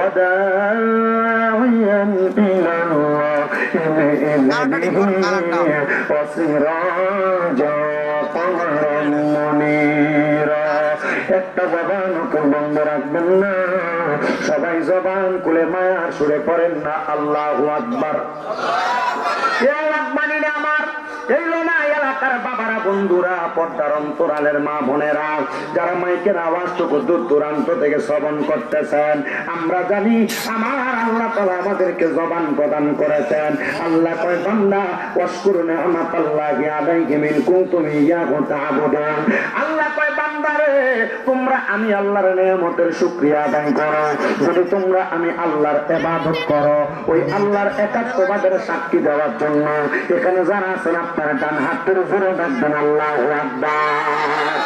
وداعيا إلى الله بإذنه وسراجا قمرا منيرا একটা জবান বন্ধ রাখবেন না সবাই জবান খুলে মায়ার সুরে পড়েন না আল্লাহু আকবার আমার এই লোনা এলাকার বাবারা বন্ধুরা পর্দার অন্তরালের মা বোনেরা যারা মাইকের আওয়াজটুকু দূর দূরান্ত থেকে শ্রবণ করতেছেন আমরা জানি আমার আল্লাহ তাআলা আমাদেরকে জবান প্রদান করেছেন আল্লাহ কয় বান্দা ওয়াশকুরু নি'মাতাল্লাহি আলাইকুম ইন কুনতুম ইয়াহু তা'বুদুন আল্লাহ কয় বান্দারে তোমরা আমি আল্লাহর নিয়ামতের শুকরিয়া আদায় করো যদি তোমরা আমি আল্লাহর ইবাদত করো ওই আল্লাহর একাত্মবাদের সাক্ষী দেওয়ার জন্য এখানে যারা আছেন আপনারা ডান হাতের উপরে রাখবেন আল্লাহু আকবার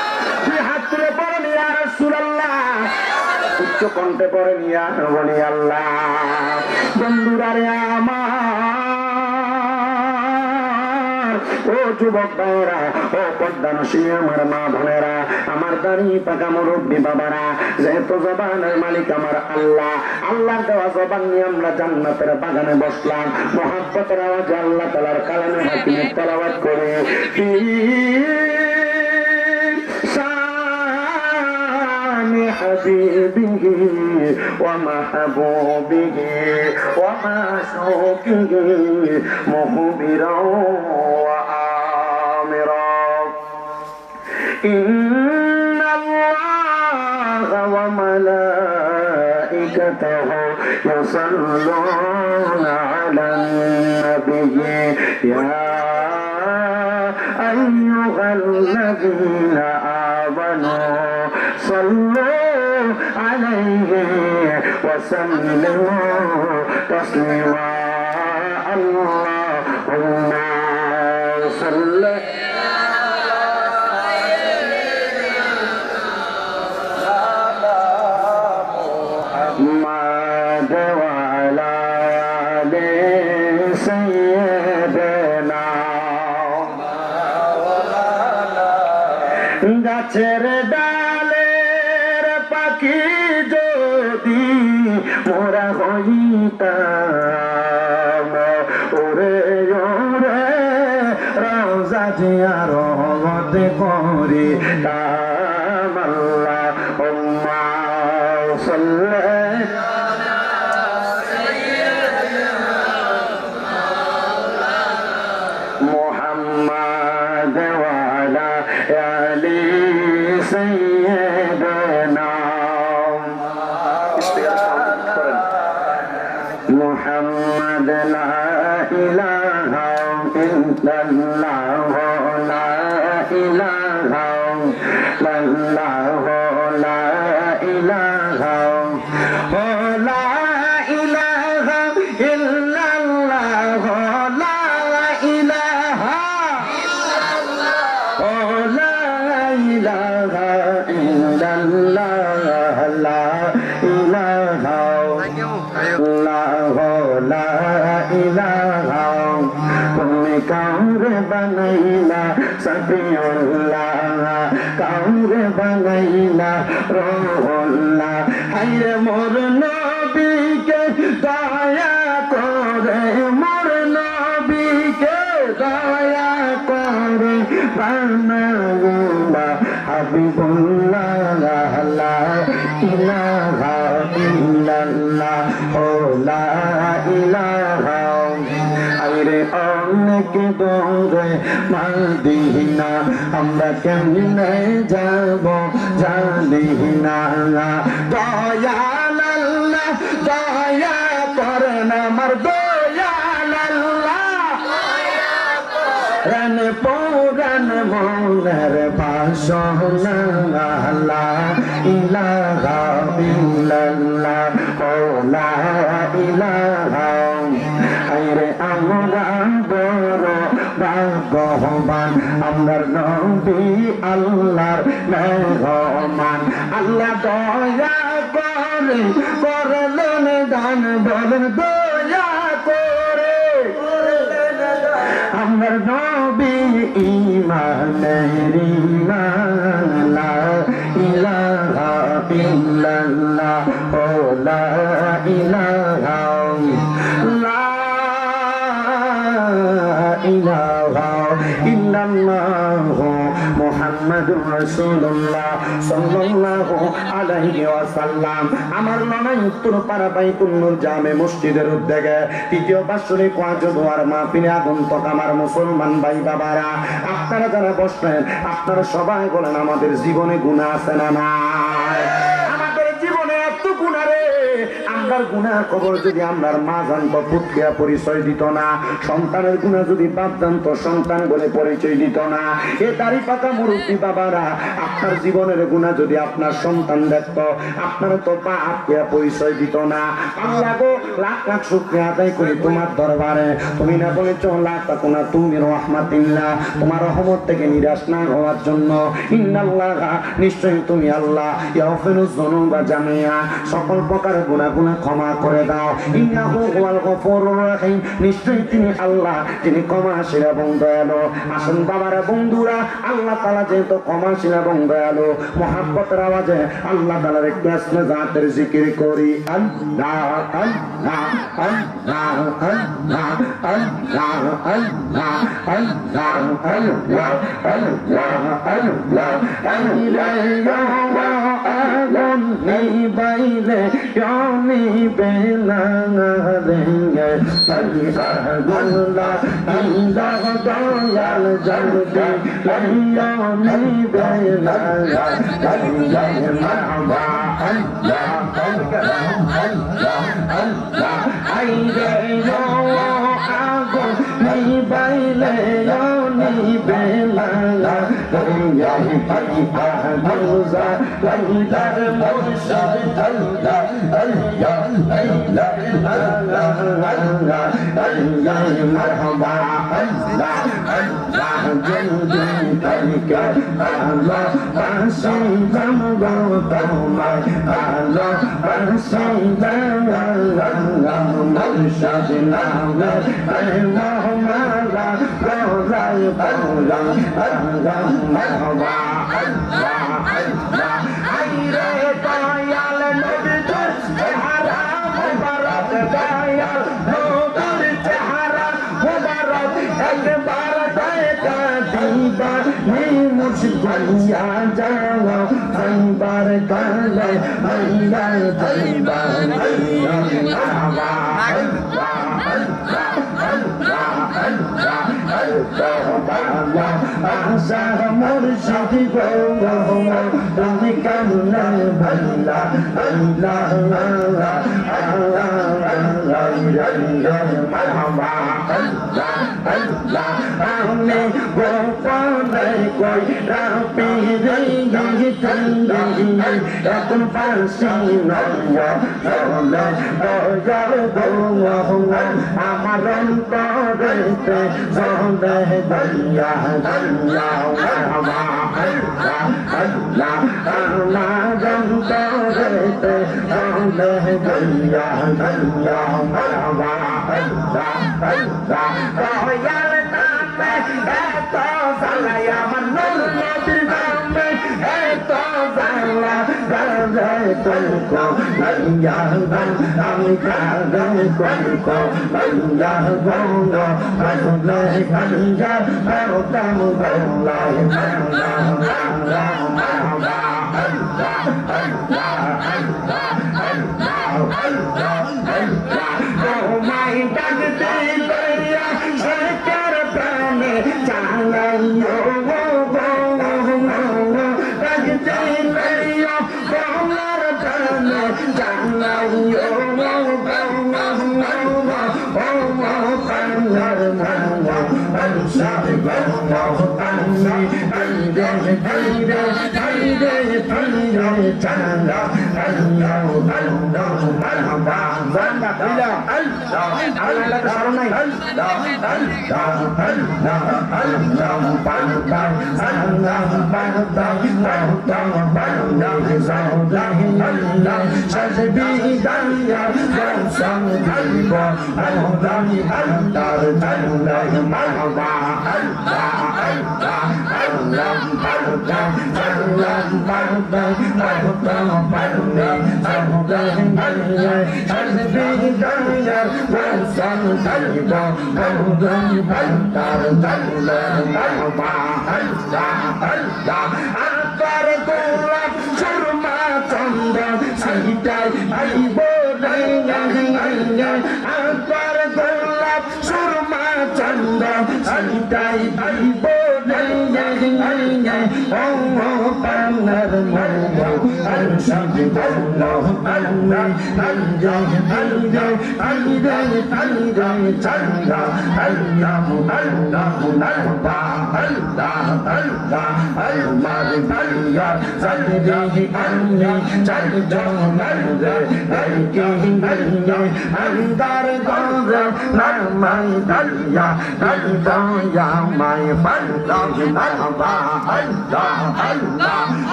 দুই হাত তুলে পড়েন ইয়া রাসূলুল্লাহ উচ্চ কণ্ঠে পড়েন ইয়া বলি আল্লাহ বন্ধুরা রে আমার ও যুবক ভাইরা ও পর্দানশীল আমার মা বোনেরা আমার দাড়ি পাকা মুরব্বী বাবারা যেহেতু জবানের মালিক আমার আল্লাহ আল্লাহর দেওয়া জবান নিয়ে আমরা জান্নাতের বাগানে বসলাম মহব্বতের আওয়াজে আল্লাহ তাআলার কালামে হাকিমের তেলাওয়াত করে حبيبه ومحبوبه ومعشوقه مخبرا وآمرا إن الله وملائكته يصلون على النبي يا أيها الذين آمنوا صلوا عليه وسلموا تسليما اللهم صل محمد وعلى آل سيدنا গাছের ডালের পাখি যদি মোরা হইতাম ওরে ওরে রওজা জিয়ারত করিতাম আল্লাহুম্মা সাল্লি মুহাম্মাদ ওয়া আলা আলি سيدنا محمد لا إله إلا الله لا إله إلا الله لا إله لا إله إلا الله لا إله لا إله إلا الله لا إله لا إله তুমি কাউরে বানাইলা সফিউল্লাহ কাউরে বানাইলা রুহুল্লাহ হায়রে মোর নবীকে দয়া করে মোর নবীকে দয়া করে বানাইলা হাবিবুল্লাহ লা ইলাহা ইল্লাল্লাহ ও লা ইলাহা আইরে অনেক দূরে মদিনা আমরা কেমনে যাব জানি না দয়াল আল্লাহ দয়া করেন আমার দয়াল আল্লাহ রান পুরান মনের বাসনা লা ইলাহা ইল্লাল্লাহ ও লা ইলাহা আইরে আমরা বড় ভাগ্যবান আমরার নবী আল্লাহর মেহমান আল্লাহ দয়া করে করলেন দান বলেন দয়া করে আমার নবী ঈমানের ঈমান লা ইলাহা ইল্লাল্লাহ ও লা ইলাহা ইল্লাল্লাহ মুহাম্মাদুর রাসূলুল্লাহ সাল্লাল্লাহু আলাইহি ওয়াসাল্লাম। আমার নয় উত্তরপাড়া বাইতুল নূর জামে মসজিদের উদ্যোগে তৃতীয় বাৎসরিক ওয়াজ ও দোয়ার মাহফিলে আগন্তুক আমার মুসলমান ভাই বাবারা, আপনারা যারা বসলেন আপনারা সবাই বলেন আমাদের জীবনে গুনাহ আছে না নাই? আমাদের জীবনে এত গুনাহ রে, আমরার গুনাহ খবর যদি আমরার মা জানতো পুত্রিয়া পরিচয় দিত না, সন্তানের গুনাহ যদি বাপ জানতো সন্তান বলে পরিচয় দিত না। এ দাড়ি পাকা মুরব্বী বাবারা, আপনার জীবনের গুনাহ যদি আপনার সন্তান দেখতো আপনারা তো বাপ পরিচয় দিত না। আল্লাহ গো লাখ লাখ শুকরিয়া আদায় করি তোমার দরবারে, তুমি না বলেছো লা তাকুনা তুমি রাহমাতিল্লাহ, তোমার রহমত থেকে নিরাশ না হওয়ার জন্য। ইন্নাল্লাহা নিশ্চয়ই তুমি আল্লাহ ইয়াগফিরুয যুনুবা জামিআ, সকল প্রকার গুনাহ ক্ষমা করে দাও। ইন্নাহু হুয়াল গফুরুর রহিম, নিশ্চয়ই তিনি আল্লাহ যিনি ক্ষমাশীল এবং দয়ালু। আসুন বাবারা বন্ধুরা, আল্লাহ তাআলা যেহেতু ক্ষমাশীল এবং দয়ালু, মুহাব্বতের আওয়াজে আল্লাহ তাআলার একটু আসলে জাতের জিকির করি। আল্লাহ আল্লাহ আল্লাহ আল্লাহ আল্লাহ আল্লাহ আল্লাহ আল্লাহ আল্লাহ আল্লাহ আগুন নিবাইলে ইয়ানি বেলা রে আল্লাহ আল্লাহ দয়াল জলদি ইয়ানি বেলা আল্লাহ মারহাবা আল্লাহ আল্লাহ আল্লাহ আইরে আগুন নিবাইলে ইয়ানি বেলা ইয়ানি আল্লাহ লাইলার মুর্শিদ আল্লাহ আল্লাহ আল্লাহ আল্লাহ আল্লাহ আল্লাহ মারহাবা আল্লাহ আল্লাহ জলদি তারিকা আল্লাহ পাশে জামগো তোমার আল্লাহ পাশে আল্লাহ মুর্শিদ নামে মোহাম্মদ রোজাই পাওলা আল্লাহ মারহাবা আল্লাহ আল্লাহ আইরে দয়াল নবীর চেহারা মুবারক, দয়াল নবীর চেহারা মুবারক, একবার দেখা দিবা নি মুশকিলিয়া যাও একবার কালে আল্লাহ তাইবা আল্লাহ আল্লাহ আল্লাহ আল্লাহ আল্লাহ আশা মুর্শিদ গো তুমি কামনা ভাল্লা আল্লাহ মারহাবা আল্লাহ আল্লাহ আমি গোপনে কই রাপি রে গিয়ে এখন পাশে নয়া চলে দয়াল গো আমার অন্তরেতে চলে দয়া দয়া মারহাবা আল্লাহ আল্লাহ আমার অন্তরেতে চলে দয়া দয়া মারহাবা আল্লাহ আল্লাহ দয়াল নামে এত জালাই আমার নূর নবীর নামে এত জালা গালে কলকো আল্লাহ আমি গালে কলকো আল্লাহ গঙ্গা আসলে খালিজা আরতাম গল্লাহ আল্লাহ আল্লাহ মারহাবা আল্লাহ আল্লাহ আল্লাহ আল্লাহ আল্লাহ আল্লাহ তোমায় ডাকতে লইয়া সরকার প্রাণে চালাইও ডাকতে লইয়া বাংলার প্রাণে চালাইও মারহাবা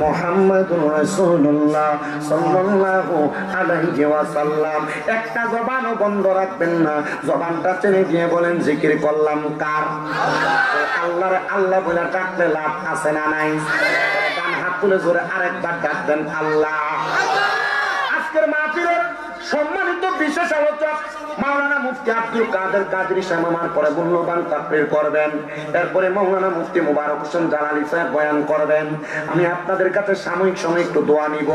মুহাম্মাদুর রাসূলুল্লাহ সাল্লাল্লাহু আলাইহি ওয়াসাল্লাম। একটা জবানও বন্ধ রাখবেন না, জবানটা টেনে দিয়ে বলেন জিকির করলাম কার? আল্লাহর আল্লাহ বলে ডাকতে লাভ আছে না নাই? ডান হাত তুলে জোরে আরেকবার ডাকবেন আল্লাহ। আজকের মাহফিলের সম্মানিত বিশেষ আলোচক মাওলানা মুফতি আব্দুল কাদের কাদরী সাহেব আমার পরে মূল্যবান তাকরীর করবেন। এরপরে মাওলানা মুফতি মুবারক হোসেন জালালী সাহেব বয়ান করবেন। আমি আপনাদের কাছে সাময়িক সময় একটু দোয়া নিব,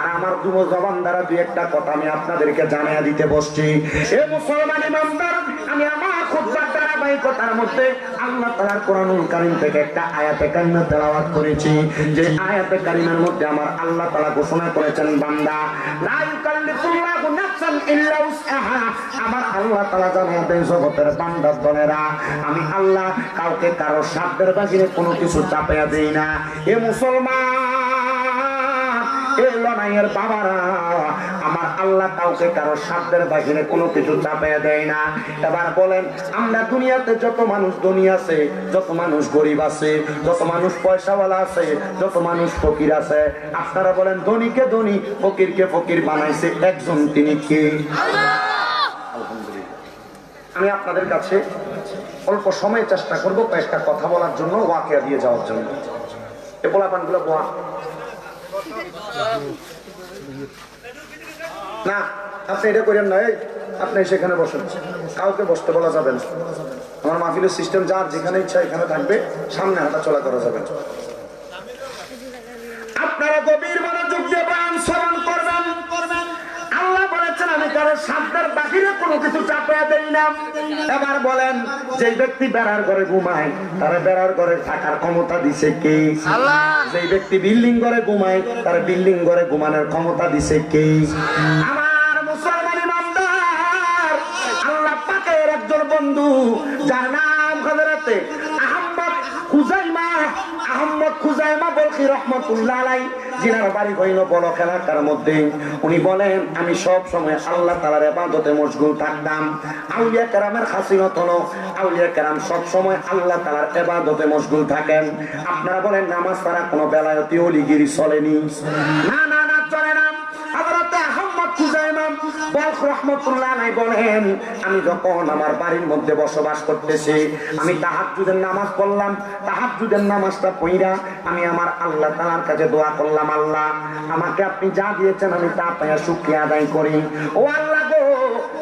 আর আমার দুটো জবান দ্বারা দুই একটা কথা আমি আপনাদেরকে জানিয়ে দিতে বসছি। এ মুসলমান ইমানদার, আমি আমার খুতবার ধারাবাহিকতার মধ্যে আল্লাহ তাআলার কোরআনুল কারীম থেকে একটা আয়াতে কারিমা তেলাওয়াত করেছি। যে আয়াতে কারিমার মধ্যে আমার আল্লাহ তাআলা ঘোষণা করেছেন, বান্দা লা ইউকাল্লিফুল্লাহু নাফসান ইল্লা উসআহা। আমার আল্লাহ তাআলা জানাতেন জগতের বান্দা দলেরা, আমি আল্লাহ কাউকে কারো সাধ্যের বাহিরে কোনো কিছু চাপাইয়া দেই না। এ মুসলমান, এ লড়াইয়ের বাবারা, আমার আল্লাহ কাউকে কারো সাধ্যের বাহিরে কোনো কিছু চাপাইয়া দেয় না। এবার বলেন, আমরা দুনিয়াতে যত মানুষ ধনী আছে, যত মানুষ গরিব আছে, যত মানুষ পয়সাওয়ালা আছে, যত মানুষ ফকির আছে, আপনারা বলেন ধনীকে ধনী ফকিরকে ফকির বানাইছে একজন, তিনি কে? আমি আপনাদের কাছে অল্প সময় চেষ্টা করব কয়েকটা কথা বলার জন্য, ওয়াকিয়া দিয়ে যাওয়ার জন্য। এ পোলাপানগুলো বোয়া না, আপনি এটা করেন না, আপনি সেখানে বসেন, কাউকে বসতে বলা যাবে না। আমার মাহফিলের সিস্টেম যার যেখানে ইচ্ছা এখানে থাকবে, সামনে হাঁটা চলা করা যাবে। আপনারা গভীর মনোযোগ দিয়ে বয়ান শ্রবণ করবেন। আল্লাহ বলেছেন, আমি কারো সাধ্যের বাহিরে কোনো কিছু চাপিয়ে দেই না। এবার বলেন, যে ব্যক্তি বেড়ার ঘরে ঘুমায় তার বেড়ার ঘরে থাকার ক্ষমতা দিছে কে? আল্লাহ। যে ব্যক্তি বিল্ডিং ঘরে ঘুমায় তার বিল্ডিং ঘরে ঘুমানোর ক্ষমতা দিছে কে? আমার মুসলমান ইমানদার, আল্লাহ পাকের একজন বন্ধু যার নাম হযরতে আহমদ খুজাইমা বলখি রাহমাতুল্লাহ আলাইহি, জিনার বাড়ি হইল বলখ এলাকার মধ্যে। উনি বলেন, আমি সব সময় আল্লাহ তাআলার ইবাদতে মশগুল থাকতাম। আউলিয়া কেরামের খাসিলত হলো, আউলিয়া কেরাম সব সময় আল্লাহ তাআলার ইবাদতে মশগুল থাকেন। আপনারা বলেন, নামাজ ছাড়া কোনো বেলায়েতি ওলিগিরি চলেনি? না না না, চলে না। হযরতে আহমদ খুজাইমা বলখ রাহমাতুল্লাহ আলাইহি বলেন, আমি যখন আমার বাড়ির মধ্যে বসবাস করতেছি, আমি তাহাজ্জুদের নামাজ পড়লাম। তাহাজ্জুদের নামাজটা পড়া আমি আমার আল্লাহ তাআলার কাছে দোয়া করলাম, আল্লাহ আমাকে আপনি যা দিয়েছেন আমি তা পাইয়া শুকরিয়া আদায় করি। ও আল্লাহ গো,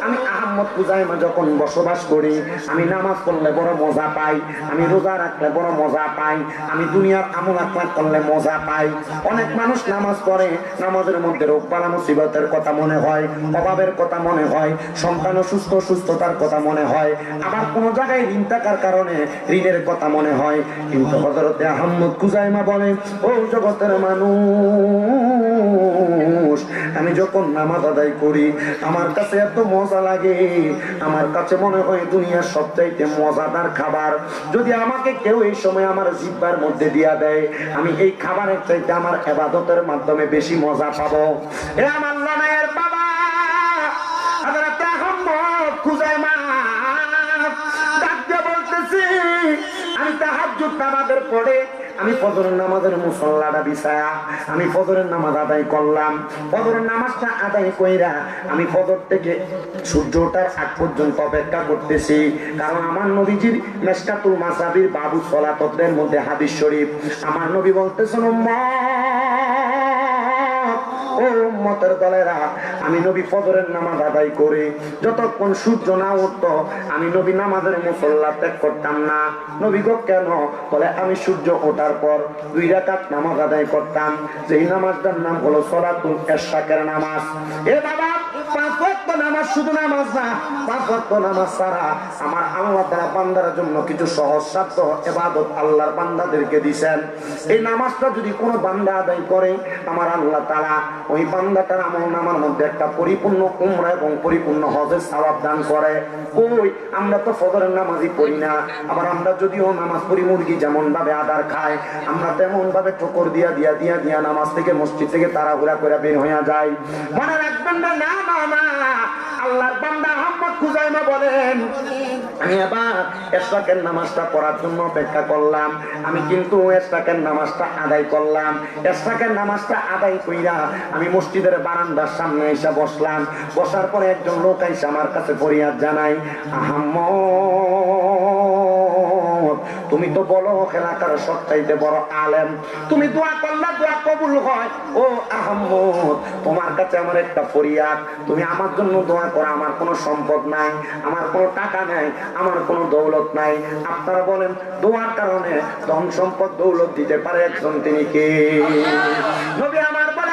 আমি আহমদ কুজাইমা যখন বসবাস করি, আমি নামাজ পড়লে বড় মজা পাই, আমি রোজা রাখলে বড় মজা পাই, আমি দুনিয়ার আমল আকলাক করলে মজা পাই। অনেক মানুষ নামাজ পড়ে, নামাজের মধ্যে রোগ বালা মুসিবতের কথা মনে হয়, অভাবের কথা মনে হয়, সন্তান সুস্থতার কথা মনে হয়, আবার কোন জায়গায় ঋণ থাকার কারণে ঋণের কথা মনে হয়। কিন্তু হযরতে আহমদ কুজাইমা বলেন, ও জগতের মানুষ, আমি যখন নামাজ আদায় করি আমার কাছে এত মজা লাগে, আমার কাছে মনে হয় দুনিয়ার সবচাইতে মজাদার খাবার যদি আমাকে কেউ এই সময় আমার জিহ্বার মধ্যে দিয়া দেয়, আমি এই খাবারের চাইতে আমার ইবাদতের মাধ্যমে বেশি মজা পাবো। এ আমার লানায়ের বাবা হযরতে আহমদ কুজাইমা ডাক দিয়ে বলতেছি, আমি তাহাজ্জুদ নামাজের পড়ে আমি ফজরের নামাজের মুসল্লাটা বিছায়া আমি ফজরের নামাজ আদায় করলাম। ফজরের নামাজটা আদায় কইরা আমি ফজর থেকে সূর্য ওঠার আগ পর্যন্ত অপেক্ষা করতেছি, কারণ আমার নবীজির মিশকাতুল মাসাবির বাবু সলাতদের মধ্যে হাদিস শরীফ, আমার নবী বলতেছেন, ও উম্মতের দলেরা, আমি নবী ফজরের নামাজ আদায় করে যতক্ষণ সূর্য না উঠতো আমি নবী নামাজের মুসল্লা ত্যাগ করতাম না। নবী গো কেন? বলে আমি সূর্য ওঠার পর 2 রাকাত নামাজ আদায় করতাম, যেই নামাজটার নাম হলো সলাতুল ইশরাকের নামাজ। এ বাবা, 5 ওয়াক্ত নামাজ শুধু নামাজ না, 5 ওয়াক্ত নামাজ ছাড়া আমার আল্লাহ তাআলা বান্দার জন্য কিছু সহজ সাধ্য ইবাদত আল্লাহর বান্দাদেরকে দিবেন। এই নামাজটা যদি কোনো বান্দা আদায় করে আমার আল্লাহ তাআলা ওই বান্দাটার আমলনামার মধ্যে একটা পরিপূর্ণ উমরা এবং পরিপূর্ণ হজের সওয়াব দান করে। কই আমরা তো ফজরের নামাজই পড়ি না, আবার আমরা যদিও নামাজ পড়ি মুরগি যেমন ভাবে আদার খায়, আমরা তেমন ভাবে ঠোকর দিয়া নামাজ থেকে মসজিদ থেকে তাড়াহুড়া করে বের হয়ে যায়। মনে রাখবেন না, না না না, আল্লাহর বান্দা আহমদ কুজাইমা বলেন, আমি আবার ইশরাকের নামাজটা পড়ার জন্য অপেক্ষা করলাম, আমি কিন্তু ইশরাকের নামাজটা আদায় করলাম। ইশরাকের নামাজটা আদায় কইরা আমি মসজিদের বারান্দার সামনে এসে বসলাম। বসার পরে একজন লোক এসে আমার কাছে ফরিয়াদ জানাই, আহমদ, তুমি তো বলো এলাকার সবচাইতে বড় আলেম, তুমি দোয়া করলে দোয়া কবুল হয়। ও আহমদ, তোমার কাছে আমার একটা ফরিয়াদ, তুমি আমার জন্য দোয়া করো। আমার কোনো সম্পদ নাই, আমার কোনো টাকা নাই, আমার কোনো দৌলত নাই, আপনারা বলেন দোয়ার কারণে ধন সম্পদ দৌলত দিতে পারে একজন, তিনি কে? নবী আমার বলে,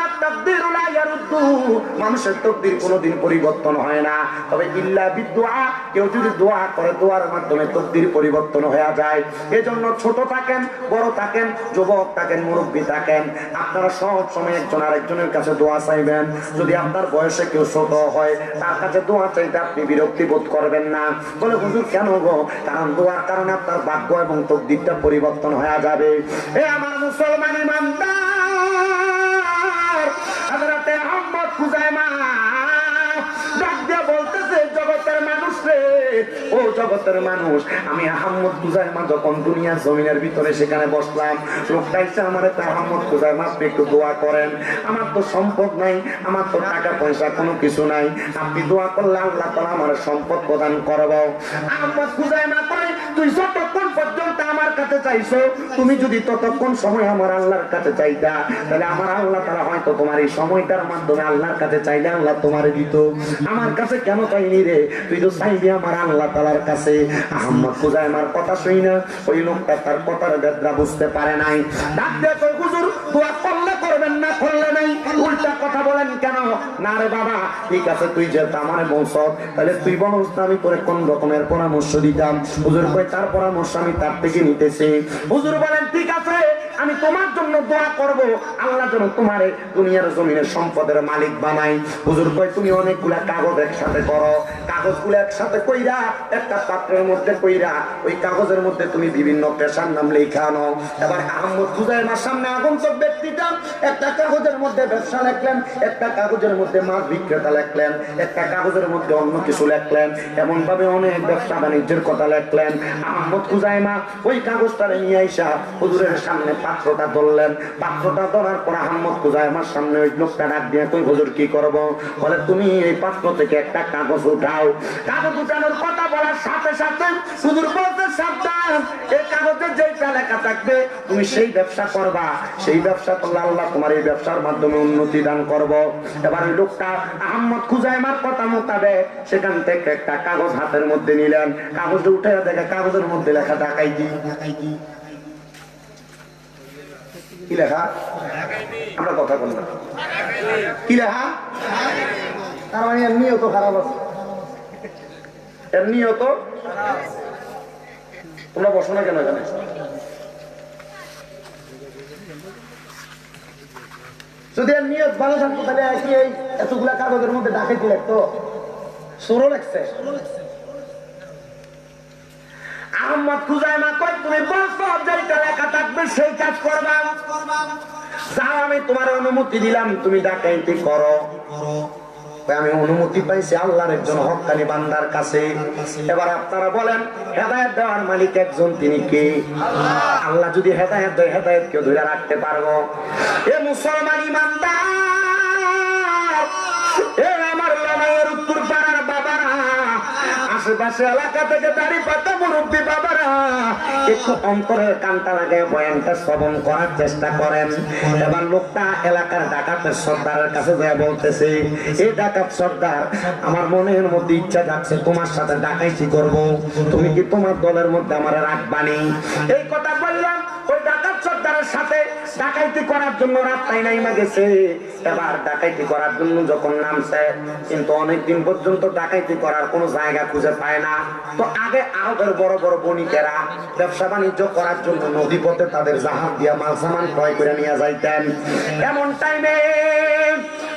মানুষের তকদির কোনদিন পরিবর্তন হয় না, তবে ইল্লা বিদুআ, কেউ যদি দোয়া করে দোয়ার মাধ্যমে তকদির পরিবর্তন হয়ে যায়। এজন্য ছোট থাকেন, বড় থাকেন, যুবক থাকেন, মুরব্বী থাকেন, আপনারা সব সময় একজন আরেকজনের কাছে দোয়া চাইবেন। যদি আপনার বয়সে কেউ ছোট হয় তার কাছে দোয়া চাইতে আপনি বিরক্তি বোধ করবেন না। বলে হুজুর কেন গো? কারণ দোয়ার কারণে আপনার ভাগ্য এবং তকদিরটা পরিবর্তন হয়ে যাবে। এ আমার মুসলমান ইমানদার, হযরতে আহমদ কুজাইমা ডাক দিয়ে বলতেছে, জগতের মানুষ রে, ও জগতের মানুষ, আমি আহমদ কুজাইমা যখন দুনিয়ার জমিনের ভিতরে সেখানে বসলাম, লোকটা এসে আমার আহমদ কুজাইমা আপনি একটু দোয়া করেন, আমার তো সম্পদ নাই, আমার তো টাকা পয়সা কোনো কিছু নাই, আপনি দোয়া করলে আল্লাহ তাআলা আমার সম্পদ প্রদান করব। আহমদ কুজাইমা কয়, তুই যতক্ষণ পর্যন্ত আমার কাছে চাইছো, তুমি যদি ততক্ষণ সময় আমার আল্লাহর কাছে চাইতা, তাহলে আমার আল্লাহ তাআলা হয়তো তোমার এই সময়টার মাধ্যমে আল্লাহর কাছে চাইলে আল্লাহ তোমারে দিত। আমার কাছে কেন চাইনি রে? তুই তো চাইবি আমার আল্লাহ তাআলার কাছে। আহমদ কুজাইমার কথা শুই না, ওই লোকটা তার কথার বেদরা বুঝতে পারে নাই। ডাক দিয়ে কই, হুজুর দোয়া করলে করবেন না, করলে নাই, উল্টা কথা বলেন কেন? না রে বাবা, ঠিক আছে তুই যে আমারে বলছ, তাহলে তুই বলছ না আমি তোরে কোন রকমের পরামর্শ দিতাম। হুজুর কই, তার পরামর্শ আমি তার থেকে নিতেছি। হুজুর বলেন, ঠিক আছে, আমি তোমার জন্য দোয়া করব, আল্লাহ যেন তোমার দুনিয়ার জমিনের সম্পদের মালিক বানাই। হুজুর কয়, তুমি অনেকগুলা কাগজ একসাথে করো, কাগজগুলো একসাথে কইরা একটা পাত্রের মধ্যে কইরা ওই কাগজের মধ্যে তুমি বিভিন্ন পেশার নাম লেখা আনো। এবার আহমদ কুজাইমার সামনে আগন্তুক ব্যক্তিটা একটা কাগজের মধ্যে ব্যবসা লিখলেন, একটা কাগজের মধ্যে মাছ বিক্রেতা লিখলেন, একটা কাগজের মধ্যে অন্য কিছু লিখলেন, এমন ভাবে অনেক ব্যবসা বাণিজ্যের কথা লিখলেন। আহমদ কুজাইমা ওই কাগজটা নিয়ে আইসা হুজুরের সামনে পাত্রটা ধরলেন। পাত্রটা ধরার পর আহমদ কুজাইমার সামনে ওই লোকটা ডাক দিয়ে কই, হুজুর কি করব? বলে, তুমি এই পাত্র থেকে একটা কাগজ উঠাও। কাগজ উঠানোর কথা বলার সাথে সাথে হুজুর বলতে, সাবধান, এই কাগজে যেটা লেখা থাকবে তুমি সেই ব্যবসা করবা, সেই ব্যবসা করলে আল্লাহ তোমার এই ব্যবসার মাধ্যমে উন্নতি দান করব। এবার লোকটা আহমদ খুজাইমার কথা মোতাবেক সেখান থেকে একটা কাগজ হাতের মধ্যে নিলেন। কাগজে উঠে দেখে কাগজের মধ্যে লেখা ডাকাইতি। কি লেখা? আমরা কথা বললাম কি লেখা? তার মানে এমনিও তো খারাপ আছে, এমনিও তো। তোমরা বসো না কেন এখানে? যদি এর নিয়ত ভালো থাকতো তাহলে কি এই এতগুলা কাগজের মধ্যে ডাকাইতি লাগতো? সরো লাগছে। আহমদ খুজাইমা কয় তুমি বলছো যেটা লেখা থাকবে সেই কাজ করবা। যাও, আমি তোমার অনুমতি দিলাম, তুমি ডাকাইতি করো। আমি অনুমতি পাইছি আল্লাহর একজন হক্কানি বান্দার কাছে। এবার আপনারা বলেন হেদায়েত দেওয়ার মালিক একজন, তিনি কে? আল্লাহ যদি হেদায়েত দেয়, হেদায়েত কেউ ধরে রাখতে পারবো? এ মুসলমান ইমানদার, এ আমার লড়াইয়ের উত্তর পাড়ার বাবারা, আশেপাশে এলাকা থেকে দাঁড়িয়ে পাতা মুরব্বী বাবারা, একটু অন্তরের কানটা লাগে বয়ানটা শ্রবণ করার চেষ্টা করেন। এবার লোকটা এলাকার ডাকাতের সর্দারের কাছে যা বলতেছে, এই ডাকাত সর্দার, আমার মনের মধ্যে ইচ্ছা যাচ্ছে তোমার সাথে ডাকাইতি করব, তুমি কি তোমার দলের মধ্যে আমার রাখবানি? এই কথা বললাম। ওই ডাকাত সর্দারের সাথে ডাকাইতি করার জন্য রাস্তায় নাইমা গেছে। এবার ডাকাইতি করার জন্য যখন নামছে, কিন্তু অনেকদিন পর্যন্ত ডাকাইতি করার কোন জায়গা খুঁজে পায় না। তো আগে আরবের বড় বড় বণিকেরা ব্যবসা বাণিজ্য করার জন্য নদী পথে তাদের জাহাজ দিয়া মাল সামান ক্রয় করে নিয়ে যাইতেন। এমন টাইমে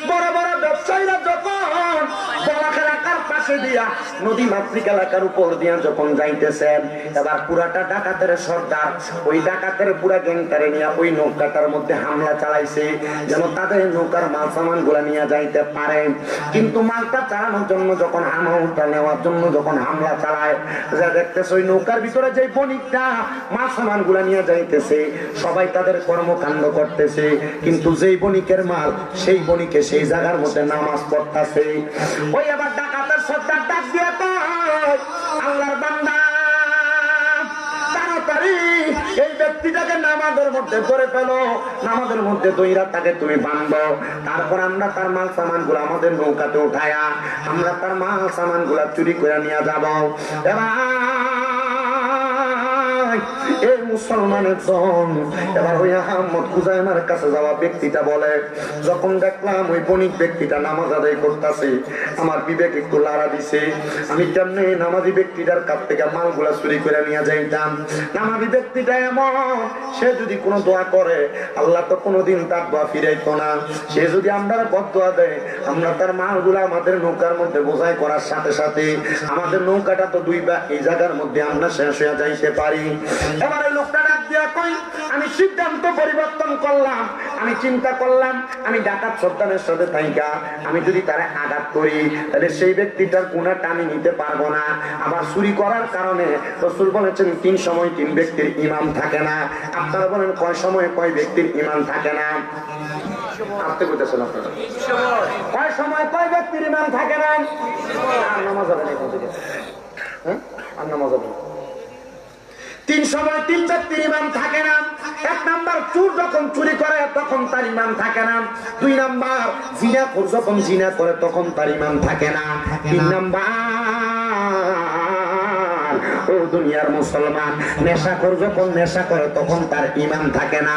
বড় বড় ব্যবসায়ীরা যখন বলাক এলাকার পাশে দিয়া নদী মাতৃক এলাকার উপর দিয়া যখন যাইতেছেন, এবার পুরাটা ডাকাতের সর্দার ওই ডাকাতের পুরা গ্যাংটারে নিয়ে ওই নৌকাটার মধ্যে হামলা চালাইছে, যেন তাদের নৌকার মাল সামান গুলা নিয়ে যাইতে পারে। কিন্তু মালটা চালানোর জন্য যখন হামলা নেওয়ার জন্য যখন হামলা চালায়, যা দেখতেছে ওই নৌকার ভিতরে যে বণিকটা মাল সামান গুলা নিয়ে যাইতেছে, সবাই তাদের কর্মকাণ্ড করতেছে, কিন্তু যেই বণিকের মাল সেই বণিকে সেই জায়গার মধ্যে নামাজ পড়তেছে। ওই আবার ডাকাতের সর্দার ডাক দিয়ে কয়, আল্লাহর বান্দা, তাড়াতাড়ি এই ব্যক্তিটাকে নামাজের মধ্যে ধরে ফেলো, নামাজের মধ্যে দইরা তাকে তুমি বাঁধো, তারপর আমরা তার মাল সামান গুলা আমাদের নৌকাতে উঠায়া আমরা তার মাল সামান গুলা চুরি করে নিয়ে যাবো। এবার এই মুসলমানের জন এবার ওই আহমদ খুজাইমার কাছে যাওয়া ব্যক্তিটা বলে, যখন দেখলাম ওই বণিক ব্যক্তিটা নামাজ আদায় করতেছে, আমার বিবেক একটু লাড়া দিছে। আমি কেমনে নামাজি ব্যক্তিটার কাছ থেকে মালগুলা চুরি করে নিয়ে যাইতাম? নামাজি ব্যক্তিটা এমন, সে যদি কোনো দোয়া করে আল্লাহ তো কোনোদিন তার দোয়া ফিরাইতো না। সে যদি আমরা বদদোয়া দেয়, আমরা তার মালগুলা আমাদের নৌকার মধ্যে বোঝাই করার সাথে সাথে আমাদের নৌকাটা তো দুই বা এই জায়গার মধ্যে আমরা শেষ হয়ে যাইতে পারি। এবারে লোকটা ডাক দিয়া কই, আমি সিদ্ধান্ত পরিবর্তন করলাম, আমি চিন্তা করলাম আমি ডাকাত সর্দারের সাথে থাইকা আমি যদি তারে আঘাত করি তাহলে সেই ব্যক্তিটার গুনাহটা আমি নিতে পারবো না। আবার চুরি করার কারণে রাসূল বলেছেন 3 সময় 3 ব্যক্তির ঈমান থাকে না। আপনারা বলেন কয় সময়ে কয় ব্যক্তির ঈমান থাকে না? আপনি কইতেছেন আপনারা কয় সময় কয় ব্যক্তির ঈমান থাকে না? আর নামাজ হবে না, হ্যাঁ আর নামাজ হবে 3 সময় 3 ব্যক্তির ঈমান থাকে না। 1 নাম্বার, চোর যখন চুরি করে তখন তার ঈমান থাকে না। 2 নাম্বার, জিনাখোর যখন জিনা করে তখন তার ঈমান থাকে না। 3 নাম্বার, ও দুনিয়ার মুসলমান, নেশাখোর যখন নেশা করে তখন তার ঈমান থাকে না।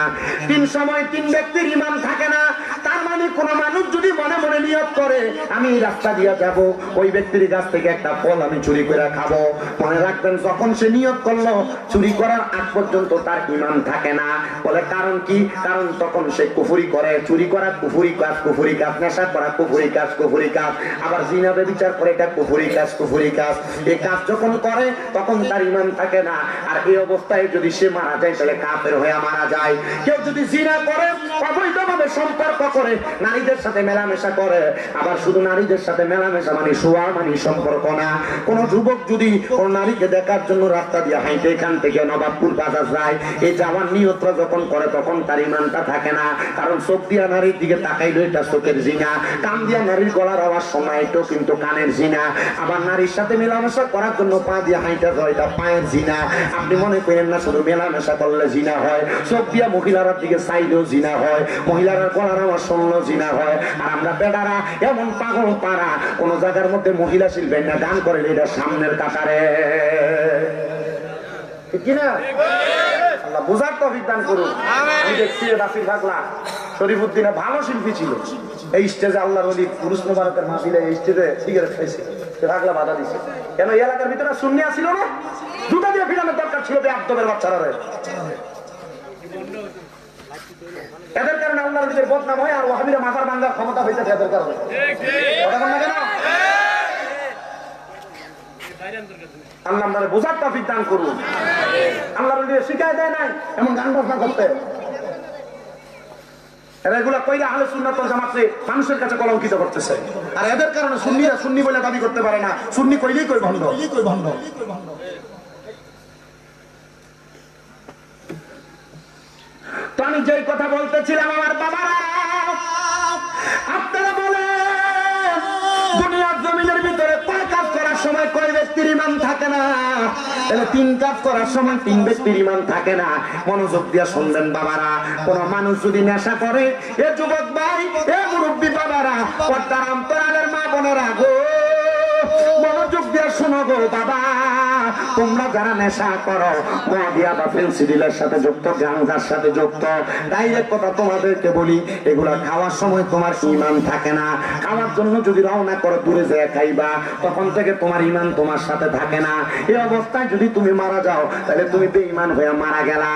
3 সময় 3 ব্যক্তির ঈমান থাকে না। তার মানে কোন মানুষ যদি মনে মনে নিয়ত করে আমি রাস্তা দিয়ে যাব, ওই ব্যক্তির কাছ থেকে একটা ফল আমি চুরি করে খাবো, মনে রাখবেন যখন সে নিয়ত করলো চুরি করার আগ পর্যন্ত তার ঈমান থাকে না। বলে কারণ কি? কারণ তখন সে কুফরি করে। চুরি করা কুফরি কাজ, কুফরি কাজ, নেশা করা কুফরি কাজ, কুফরি কাজ, আবার জিনা ব্যভিচার করে এটা কুফরি কাজ, কুফরি কাজ। এই কাজ যখন করে তখন তার ঈমান থাকে না। আর এই অবস্থায় যদি সে মারা যায় তাহলে কাফের হয়ে মারা যায়। কেউ যদি জিনা করে, অবৈধভাবে সম্পর্ক করে, নারীদের সাথে মেলামেশা করে, আবার শুধু নারীদের সাথে মেলামেশা মানে শোয়া মানে সম্পর্ক না। কোন যুবক যদি কোন নারীকে দেখার জন্য রাস্তা দিয়ে হাইটে এখান থেকে নবাবপুর বাজার যায়, এই যাওয়ার নিয়তটা যখন করে তখন তার ঈমানটা থাকে না। কারণ চোখ দিয়া নারীর দিকে তাকাইলো এটা চোখের জিনা, কান দিয়া নারীর গলার আওয়াজ শোনা এটাও কিন্তু কানের জিনা, আবার নারীর সাথে মেলামেশা করার জন্য পা দিয়ে হাইটা যায় এটা পায়ের জিনা। আপনি মনে করেন না শুধু মেলামেশা করলে জিনা হয়, চোখ দিয়া মহিলার দিকে চাইলেও জিনা হয়, মহিলার গলার আওয়াজ শুনলো জিনা হয়। আর আমরা বেটারা এমন পাগল পাড়া, কোন জায়গার মধ্যে মহিলা শিল্পী না গান করে এটা সামনের কাতারে, ঠিক কিনা? আল্লাহ বুঝার তৌফিক দান করুন। আমি দেখছি রাফির পাগলা শরীফুদ্দিনে ভালো শিল্পী ছিল, এই স্টেজে আল্লাহর ওলি পুরুষ মোবারকের মাহফিলে এই স্টেজে সিগারেট খাইছে, সে পাগলা বাধা দিছে। কেন এই এলাকার ভিতরে সুন্নি ছিল না, দুটা দিয়ে ফিরানোর দরকার ছিল বেয়াদবের বাচ্চারা। এদের কারণে আল্লাহর ওলিদের বদনাম হয়, আর ওয়াহাবিরা মাথার ভাঙার ক্ষমতা হয়েছে এদের কারণে। কথা বল না কেন? আল্লাহ আমাদের বোঝার তৌফিক দান করুন। আল্লাহর ওলিরা শিখায় দেয় নাই এমন গান বাজনা করতে। এগুলা কইরা আহলে সুন্নাত ওয়াল জামাতে মানুষের কাছে কলঙ্কিত করতেছে। আর এদের কারণে সুন্নিরা সুন্নি বলে দাবি করতে পারে না, সুন্নি কইলেই কই ভণ্ড। তো আমি যেই কথা বলতেছিলাম আমার বাবারা, আপনারা বলেন দুনিয়ার জমিনের ভিতরে কয় কাজ করার সময় কয় ব্যক্তির ঈমান থাকে না? তাহলে 3 কাজ করার সময় 3 ব্যক্তির ঈমান থাকে না। মনোযোগ দিয়ে শুনবেন বাবারা, কোন মানুষ যদি নেশা করে, এ যুবক ভাই, এ মুরব্বী বাবারা, পর্দার অন্তরালের মা বোনেরা গো, মনোযোগ দিয়ে শোনো গো বাবা, তোমরা যারা নেশা করো, মদিয়া বা ফেন্সিডিলের সাথে যুক্ত, গাঁজার সাথে যুক্ত, ডাইরেক্ট কথা তোমাদেরকে বলি, এগুলা খাওয়ার সময় তোমার ঈমান থাকে না। খাওয়ার জন্য যদি রওনা করো, দূরে যেয়ে খাইবা, তখন থেকে তোমার ঈমান তোমার সাথে থাকে না। এই অবস্থায় যদি তুমি মারা যাও, তাহলে তুমি বেঈমান হয়ে মারা গেলা।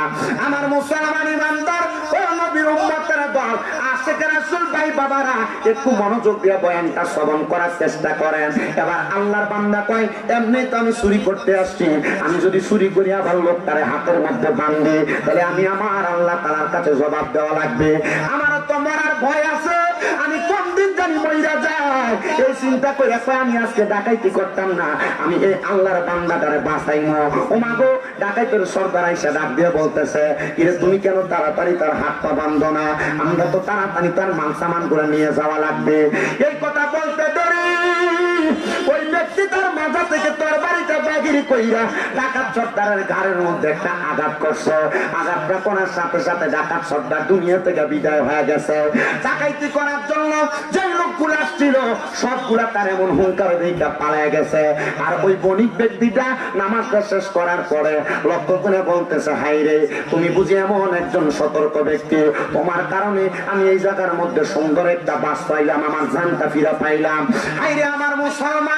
আমার মুসলমান ঈমানদার ও নবীর উম্মতের দল আশিক রাসূল ভাই বাবারা, একটু মনোযোগ দিয়ে বয়ানটা শ্রবণ করার চেষ্টা করেন। এবার আল্লাহর বান্দা কয়, এমনি তো আমি চুরি করতে আসছি, আমি যদি চুরি করি আবার লোকটারে হাতের মধ্যে বাঁধে, তাহলে আমি আমার আল্লাহ তাআলার কাছে জবাব দেওয়া লাগবে। আমার তো মরার ভয় আছে, আমি কোন দিন জানি মইরা যাই, এই চিন্তা করে আমি আজকে ডাকাইতি করতাম না, আমি এই আল্লাহর বান্দাটারে বাঁচাইমো। ও মা গো, ডাকাইতের সর্দার আইসা ডাক দিয়ে বলতেছে, কিরে তুমি কেন তাড়াতাড়ি তার হাত পা বাঁধো না? আমরা তো তাড়াতাড়ি তার মাল সামান করে নিয়ে যাওয়া লাগবে। এই কথা বলতে দেরি, ওই ব্যক্তি তার মাথা থেকে তরবারিটা বাগিরি কইরা ডাকাত সর্দারের ঘাড়ের মধ্যে একটা আঘাত করছে। আঘাতটা করার সাথে সাথে ডাকাত সর্দার দুনিয়া থেকে বিদায় হয়ে গেছে। ডাকাইতি করার জন্য যে লোকগুলো আসছিল সবগুলা তার এমন হুঙ্কার দিকে পালায় গেছে। আর ওই বণিক ব্যক্তিটা নামাজটা শেষ করার পরে লক্ষ্য করে বলতেছে, হাই রে, তুমি বুঝি এমন একজন সতর্ক ব্যক্তি, তোমার কারণে আমি এই জায়গার মধ্যে সুন্দর একটা বাস পাইলাম, আমার জানটা ফিরা পাইলাম। হাই রে আমার মুসলমান,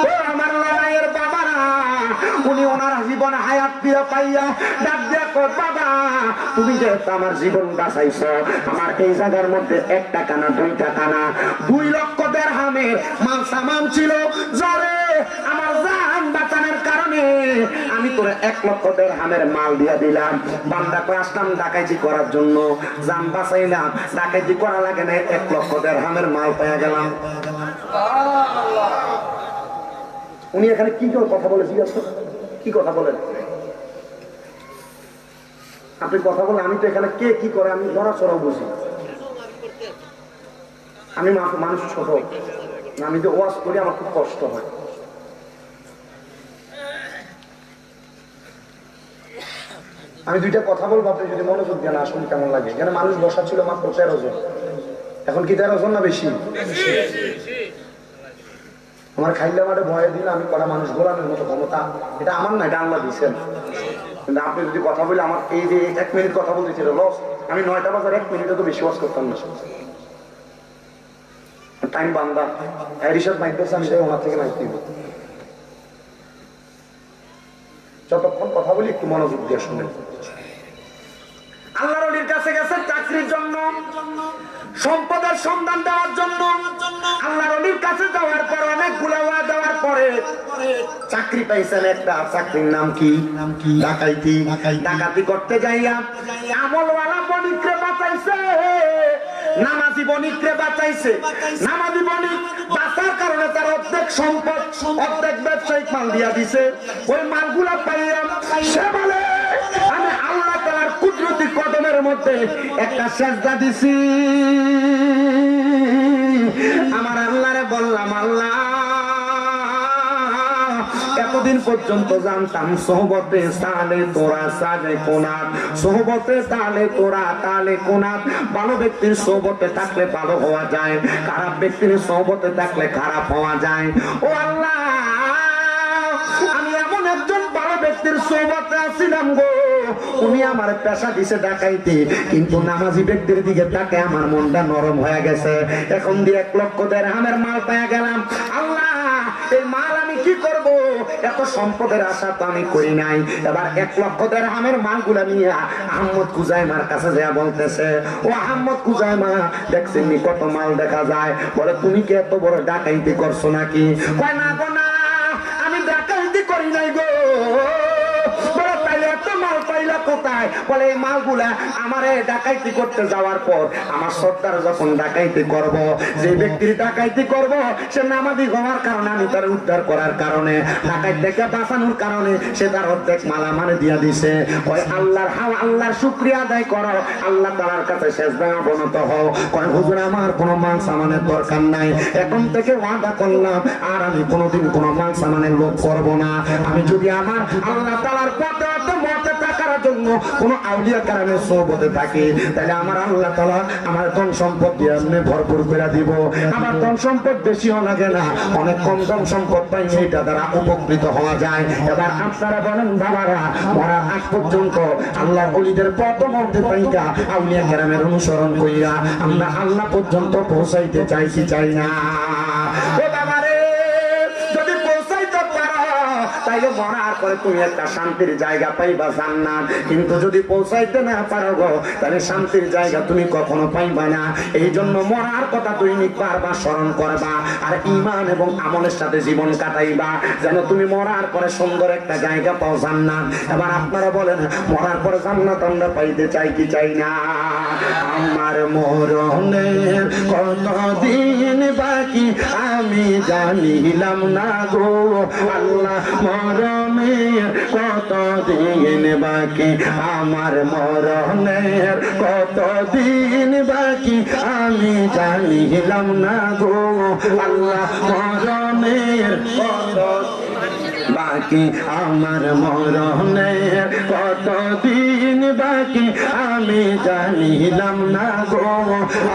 ও আমার লড়াইয়ের বাবারা, উনি ওনার জীবন হায়াত ফিরে পাইয়া ডাক দিয়া কয়, বাবা তুমি যে আমার জীবন বাঁচাইছো, আমার এই জায়গার মধ্যে 1 টাকা না 2 টাকা না 2 লক্ষ দিরহামের মাল সামান ছিল, যারে আমার জান বাঁচানোর কারণে আমি তোরে 1 লক্ষ দিরহামের মাল দিয়া দিলাম। বান্দা কই আসলাম ডাকাইতি করার জন্য, জান বাঁচাইলাম, ডাকাইতি করা লাগে না, 1 লক্ষ দিরহামের মাল পেয়ে গেলাম। উনি এখানে কি কথা বলে জিজ্ঞাসা, কি কথা বলেন আপনি? কথা বলে আমি তো এখানে কে কি করে আমি নড়াচড়াও বুঝি। আমি মানুষ ছোট, আমি যে ওয়াজ করি আমার খুব কষ্ট হয়। আমি 2টা কথা বলবো, আপনি যদি মনোযোগ দেন আসুন কেমন লাগে। এখানে মানুষ বসা ছিল মাত্র 13 জন, এখন কি 13 জন না বেশি? আমার খাইলে মাঠে ভয়ে দিলে আমি কটা মানুষ গোলানোর মতো ক্ষমতা এটা আমার না, এটা আল্লাহ দিচ্ছেন। কিন্তু আপনি যদি কথা বলে আমার এই যে 1 মিনিট কথা বলতে ছিল লস, আমি 9টা বাজার 1 মিনিটে তো বেশি ওয়াজ করতাম না। টাইম বান্দা রিসার্চ মাইক করছে, আমি ওনার থেকে মাইক দিব। যতক্ষণ কথা বলি একটু মনোযোগ দিয়ে শুনেন। আল্লাহর ওলির কাছে গেছে চাকরির জন্য, সম্পদের সন্ধান দেওয়ার জন্য। আল্লাহর ওলির কাছে যাওয়ার পর অনেকগুলা ওয়াজ দেওয়ার পরে চাকরি পাইছেন একটা। চাকরির নাম কি? ডাকাইতি। ডাকাতি করতে যাইয়া আমলওয়ালা বণিকরে বাঁচাইছে, নামাজি বণিকরে বাঁচাইছে। নামাজি বণিক বাঁচার কারণে তার অর্ধেক সম্পদ, অর্ধেক ব্যবসায়িক মাল দিয়া দিছে। ওই মালগুলা পাইয়া সে বলে, আমি আল্লাহ তাআলার কুদরতি কদমের মধ্যে একটা সেজদা দিছি, আমার আল্লাহরে বললাম, আল্লাহ এতদিন পর্যন্ত জানতাম সোহবতে সালে তোরা সালে কোনাত, সোহবতে তালে তোরা তালে কোনাত। ভালো ব্যক্তির সোহবতে থাকলে ভালো হওয়া যায়, খারাপ ব্যক্তির সোহবতে থাকলে খারাপ হওয়া যায়। ও আল্লাহ, আমি এমন একজন ভালো ব্যক্তির সোহবতে আছিলাম গো, উনি আমার পেশা দিছে ডাকাইতে, কিন্তু নামাজি ব্যক্তির দিকে তাকে আমার মনটা নরম হয়ে গেছে। এখন দিয়ে 1 লক্ষ দিরহামের মাল পেয়ে গেলাম। আল্লাহ, এই মাল আমি কি করব? এত সম্পদের আশা তো আমি করি নাই। এবার 1 লক্ষ দিরহামের মালগুলা নিয়ে আহমদ কুজাইমার কাছে যা বলতেছে, ও আহমদ কুজাইমা, দেখছেন নি কত মাল দেখা যায়? বলে তুমি কি এত বড় ডাকাইতি করছো নাকি? কয় না গো না, আমি ডাকাইতি করি নাই গো। কোথায়? বলে এই মালগুলা আমারে ডাকাইতি করতে যাওয়ার পর আমার সর্দার যখন ডাকাইতি করব, যে ব্যক্তির ডাকাইতি করব সে নামাজি হওয়ার কারণে, আমি তার উদ্ধার করার কারণে, ডাকাইত থেকে বাঁচানোর কারণে সে তার অর্ধেক মাল আমারে দিয়া দিছে। কয় আল্লাহর শুকরিয়া আদায় করো, আল্লাহ তাআলার কাছে সেজদায় অবনত হও। কয় হুজুর, আমার কোনো মাল সামানের দরকার নাই, এখন থেকে ওয়াদা করলাম আর আমি কোনোদিন কোনো মাল সামানের লোভ করব না। আমি যদি আমার আল্লাহ তাআলার পথে মতে থাকার জন্য কোন আউলিয়া কারণে সোহবতে থাকি, তাহলে আমার আল্লাহ তাআলা আমার ধন সম্পদ দিয়ে এমনি ভরপুর করে দিব। আমার ধন সম্পদ বেশিও লাগে না, অনেক কম ধন সম্পদ পাই, এইটা দ্বারা উপকৃত হওয়া যায়। এবার আপনারা বলেন বাবারা, মরার আগ পর্যন্ত আল্লাহর ওলিদের প্রথম মধ্যে পাইকা আউলিয়া কেরামের অনুসরণ কইরা আমরা আল্লাহ পর্যন্ত পৌঁছাইতে চাই কি চাই না? ও বাবারে, যদি পৌঁছাইতে পারো তাইলে মরার পরে তুমি একটা শান্তির জায়গা পাইবা জান্নাত। কিন্তু যদি পৌঁছাইতে না পারো গো, তাহলে শান্তির জায়গা তুমি কখনো পাইবা না। এই জন্য মরার কথা দৈনিক বারবার স্মরণ করবা, আর ঈমান এবং আমলের সাথে জীবন কাটাইবা, যেন তুমি মরার পরে সুন্দর একটা জায়গা পাও জান্নাত। এবার আপনারা বলেন, মরার পরে জান্নাত আমরা পাইতে চাই কি চাই না? আমার মরণের কতদিন বাকি আমি জানিলাম না গো আল্লাহ, মরণের কতদিন বাকি, আমার মরণের কতদিন বাকি আমি জানিলাম না গো আল্লাহ, মরণের কত বাকি, আমার মরণের কতদিন বাকি আমি জানিলাম না গো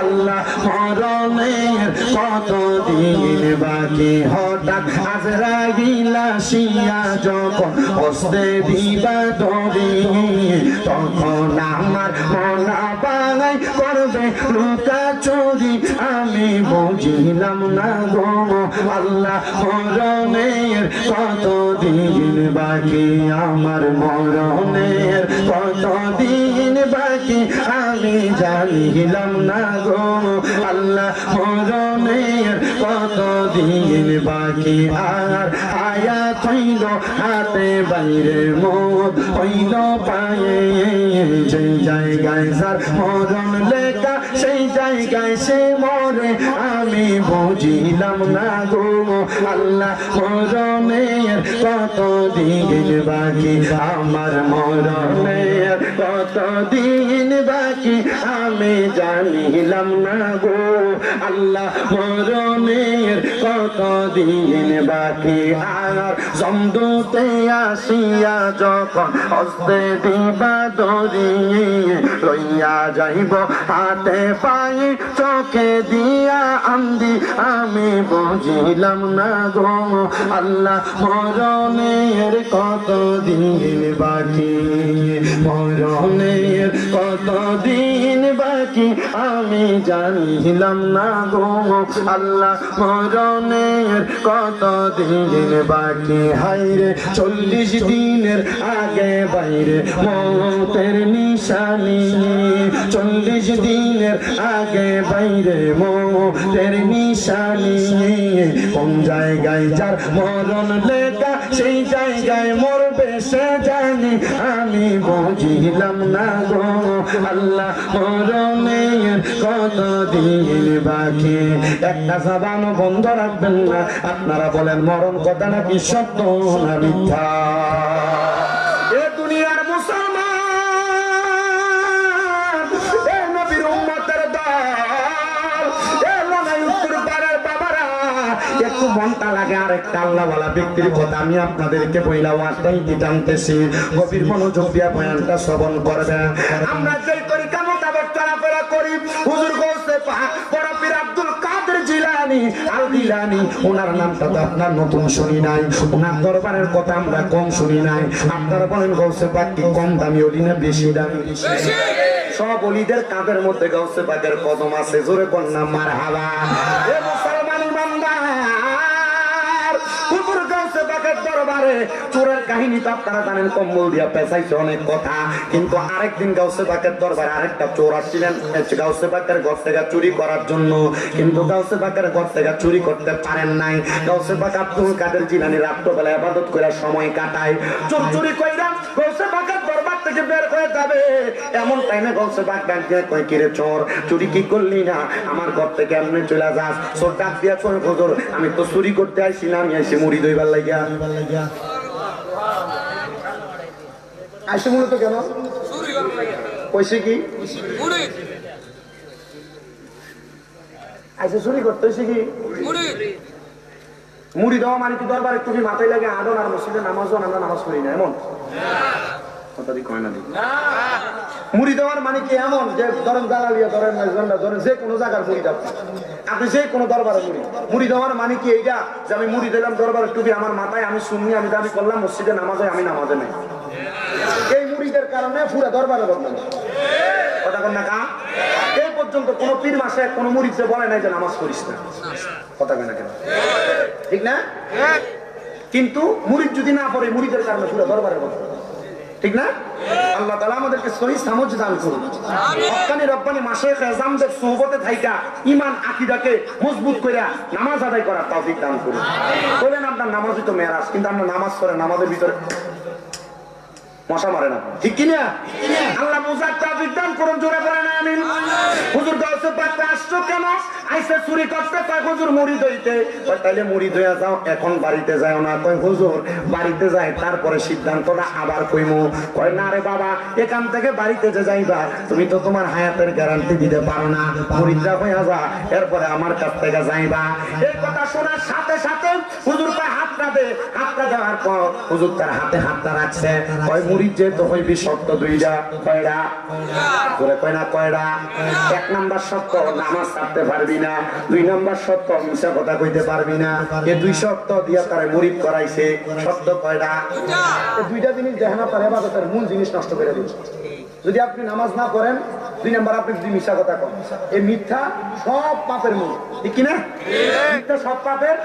আল্লাহ, মরণের কতদিন বাকি। হঠাৎ আজরাইল আসিয়া যখন হস্তে দিবা দড়ি, তখন আমার মনা বাঙাই করবে লুকা চুরি, আমি বুঝিলাম না গো আল্লাহ, মরণের কতদিন বাকি, আমার মরণের কতদিন বাকি আমি জানিলাম না গো আল্লাহ, মরণের কতদিন বাকি। আর আয়াত হইল হাতে বাইরে, মত হইল পায়ে, যেই জায়গায় যার মরণ লেখা সেই জায়গায় সে মরে, আমি বুঝিলাম না গো আল্লাহ, মরণের কতদিন বাকি, আমার মরণের কতদিন বাকি আমি জানিলাম না গো আল্লাহ, মরণের কতদিন বাকি। আর জমদূতে আসিয়া যখন হস্তে দিবা দড়ি, লইয়া যাইব হাতে পায়ে চোখে দিয়া আন্দি, আমি বুঝিলাম না গো আল্লাহ, মরণের কতদিন বাকি, মরণের কতদিন বাকি আমি জানিলাম না গো আল্লাহ, মরণের কতদিন বাকি। হাইরে 40 দিনের আগে বাইরে মৌতের নিশানি, 40 দিনের আগে বাইরে মৌতের নিশানি, কোন জায়গায় যার মরণ লেখা সেই জায়গায় মরবে সে জানি, আমি বুঝিলাম না গো আল্লাহ, মরণের কতদিন বাকি। একটা জবান বন্ধ রাখবেন না। আপনারা বলেন, মরণ কথা নাকি সত্য না মিথ্যা? এ দুনিয়ার মুসলমান, এ নবীর উম্মতের দল, এ লড়াই উত্তর পাড়ার বাবারা, একটু মনটা লাগে আরেকটা আল্লাহওয়ালা ব্যক্তির কথা আমি আপনাদেরকে বইলা ওয়াটাই দিতামতেছি, গভীর মনোযোগ দিয়া বয়ানটা শ্রবণ করবেন। আমরা যেই তরিকা মোতাবেক চলাফেরা করি, হুজুর গৌসে পাক বড় পীর আব্দুল কাদের জিলানী আল জিলানী, ওনার নামটা তো আপনার নতুন শুনি নাই, ওনার দরবারের কথা আমরা কম শুনি নাই। আপনারা বলেন গৌসে পাক কি কম দামি ওলি না বেশি দামি? সব অলিদের কাঁধের মধ্যে গৌসে পাকের কদম আছে, জোরে কন্যা মারহাবা। এ মুসলমান ইমানদার, হুজুর গৌসে পাকের দরবারে চোরের কাহিনী তো আপনারা জানেন, কম্বল দিয়া পেঁচাইছে অনেক কথা। কিন্তু আরেকদিন গৌসে পাকের দরবারে আরেকটা চোর আসছিলেন গৌসে পাকের ঘর থেকে চুরি করার জন্য, কিন্তু গৌসে পাকের ঘর থেকে চুরি করতে পারেন নাই। গৌসে পাক আব্দুল কাদের জিলানী রাত্রবেলা ইবাদত করে সময় কাটায়, চোর চুরি কইরা গৌসে পাকের দরবার থেকে বের হয়ে যাবে, এমন টাইমে গৌসে পাক ডাক দিয়ে কয়, কিরে চোর, চুরি কি করলি না? আমার ঘর থেকে এমনি চলে যাস? চোর ডাক দিয়া কয়, হুজুর আমি তো চুরি করতে আইছি না, আমি আইছি মুড়ি দইবার লাগিয়া। আইসি মূলত কেন কইছে কি আইসে চুরি করতে হইছে কি? মুড়ি দেওয়া মানে কি দরবারে তুমি মাথায় লাগে আদন আর মসজিদে নামাজও আমরা নামাজ পড়ি না এমন কথা দি কয় না দি। মুড়ি দেওয়ার মানে কি এমন যে ধরেন দালালিয়া ধরেন ধরেন যে কোনো জায়গার মুড়ি দাও, আপনি যে কোনো দরবারে মুড়ি দেওয়ার মানে কি এইটা যে আমি মুড়ি দিলাম দরবারে টুপি আমার মাথায়, আমি শুনি, আমি দাবি করলাম মসজিদে নামাজ হয়, আমি নামাজে নেই। এই মুড়িদের কারণে পুরো দরবারে বদনাম কথা কন না কা। এই পর্যন্ত কোন পীর মাসে কোন মুড়িদে বলে নাই যে নামাজ পড়িস না, কথা কয় না কেন? ঠিক না? কিন্তু মুড়িদ যদি না পড়ে মুড়িদের কারণে পুরো দরবারে বদনাম, ঠিক না? আল্লাহ তাআলা আমাদেরকে সহি সমঝ দান করুন। হক্কানি রব্বানি মাশায়েখ আযমদের সুহবতে থাইকা ঈমান আকীদাকে মজবুত কইরা নামাজ আদায় করার তৌফিক দান করুন। বলেন আপনার নামাজই তো মেরাজ, কিন্তু আমরা নামাজ পড়ে নামাজের ভিতরে মশা মারে না, ঠিক কি না? আল্লাহ বুঝার তৌফিক দান করুন, জোরে বলেন আমিন। হুজুর গাউসে পাক আসছো কেন? আইসা চুরি করতে, কয় হুজুর মুড়ি দইতে। কয় তাইলে মুড়ি দইয়া যাও, এখন বাড়িতে যাও না। কয় হুজুর বাড়িতে যাই তারপরে সিদ্ধান্তটা আবার কইমু। কয় না রে বাবা, এখান থেকে বাড়িতে যে যাইবা তুমি তো তোমার হায়াতের গ্যারান্টি দিতে পারো না, মুড়িদা হইয়া যা এরপরে আমার কাছ থেকে যাইবা। এই কথা শোনার সাথে সাথে হুজুর কয় হাতটা দে। হাতটা দেওয়ার পর হুজুর তার হাতে হাতটা রাখছে। কয় মুড়িদ যেহেতু হইবি শর্ত দুইটা। কয়টা? করে কয় না কয়টা? এক নাম্বার শর্ত নামাজ ছাড়তে পারবি না, দুই নাম্বার শর্ত মিশা কথা কইতে পারবি না। এই দুই শর্ত দিয়া তারে মুরিদ করাইছে। শর্ত কয়টা? এই দুইটা জিনিস দেখেন আপনার ইবাদতের মূল জিনিস নষ্ট করে দিচ্ছে। যদি আপনি নামাজ না করেন, দুই নাম্বার আপনি যদি মিশা কথা কন, এই মিথ্যা সব পাপের মূল, ঠিক কিনা? মিথ্যা সব পাপের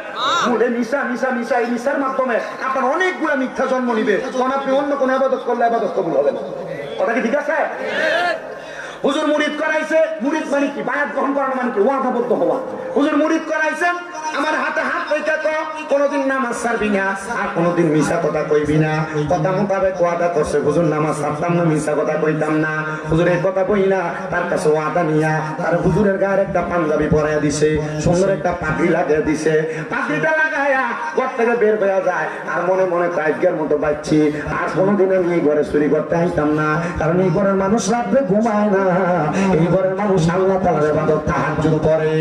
মূল। এই মিশা মিশা মিশা এই মিশার মাধ্যমে আপনার অনেকগুলো মিথ্যা জন্ম নিবে, তখন আপনি অন্য কোনো ইবাদত করলে ইবাদত কবুল হবে না। কথা কি ঠিক আছে? হুজুর মুরিদ করাইছে। মুরিদ মানে কি? বায়াত গ্রহণ করানো মানে কি? ওয়াদাবদ্ধ হওয়া। হুজুর মুরিদ করাইছেন, আমার হাতে হাত রেখে তো কোনোদিন নামাজ ছাড়বি না আর কোনোদিন মিশা কথা কইবি না। কথা মোতাবেক ওয়াদা করছে, হুজুর নামাজ ছাড়তাম না, মিশা কথা কইতাম না। হুজুরের কথা কই না, তার কাছে ওয়াদা নিয়া তার হুজুরের গায়ের একটা পাঞ্জাবি পরাইয়া দিছে, সুন্দর একটা পাগড়ি লাগিয়ে দিছে। পাগড়িটা লাগাইয়া ঘর থেকে বের হয়ে যায় আর মনে মনে কাজগের মতো বাচ্ছি, আর কোনোদিন আমি এই ঘরে চুরি করতে আইতাম না, কারণ এই ঘরের মানুষ রাত্রে ঘুমায় না, এই ঘরের মানুষ আল্লাহ তাআলার ইবাদত তাহাজ্জুদ করে।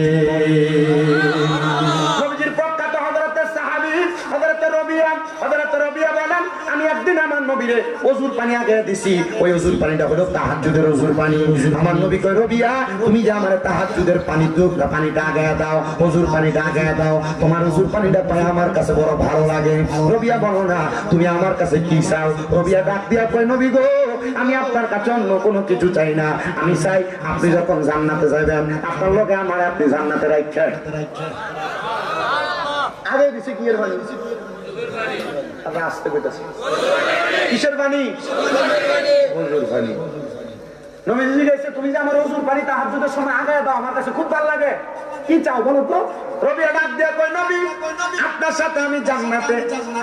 নবীজির প্রখ্যাত হযরতে সাহাবী হযরতে রবিয়া বলেন, আমি একদিন আমার নবীরে ওযুর পানি আগে দিছি। ওই ওযুর পানিটা হলো তাহাজ্জুদের ওযুর পানি। আমার নবী কয়, রবিয়া তুমি যে আমার তাহাজ্জুদের পানি দুধটা পানিটা আগে দাও, ওযুর পানিটা আগে দাও, তোমার ওযুর পানিটা পায় আমার কাছে বড় ভালো লাগে। রবিয়া বলো না তুমি আমার কাছে কি চাও? রবিয়া ডাক দিয়া কয়, নবী গো আমি আপনার কাছে অন্য কোনো কিছু চাই না, আমি চাই আপনি যখন জান্নাতে যাবেন আপনার লোকে আমার আপনি জান্নাতে রাখছেন। আগে দিছে কি এর বাণী? আসতে পেতেছি কিসের বাণী? ওযুর বাণী। নবীজি গেছে, তুমি যে আমার ওযুর পানি তাহাজ্জুদের সময় আগে দাও, আমার কাছে খুব ভালো লাগে, কি চাও বলো তো? রবিয়া ডাক দিয়া কয়, নবী আপনার সাথে আমি জান্নাতে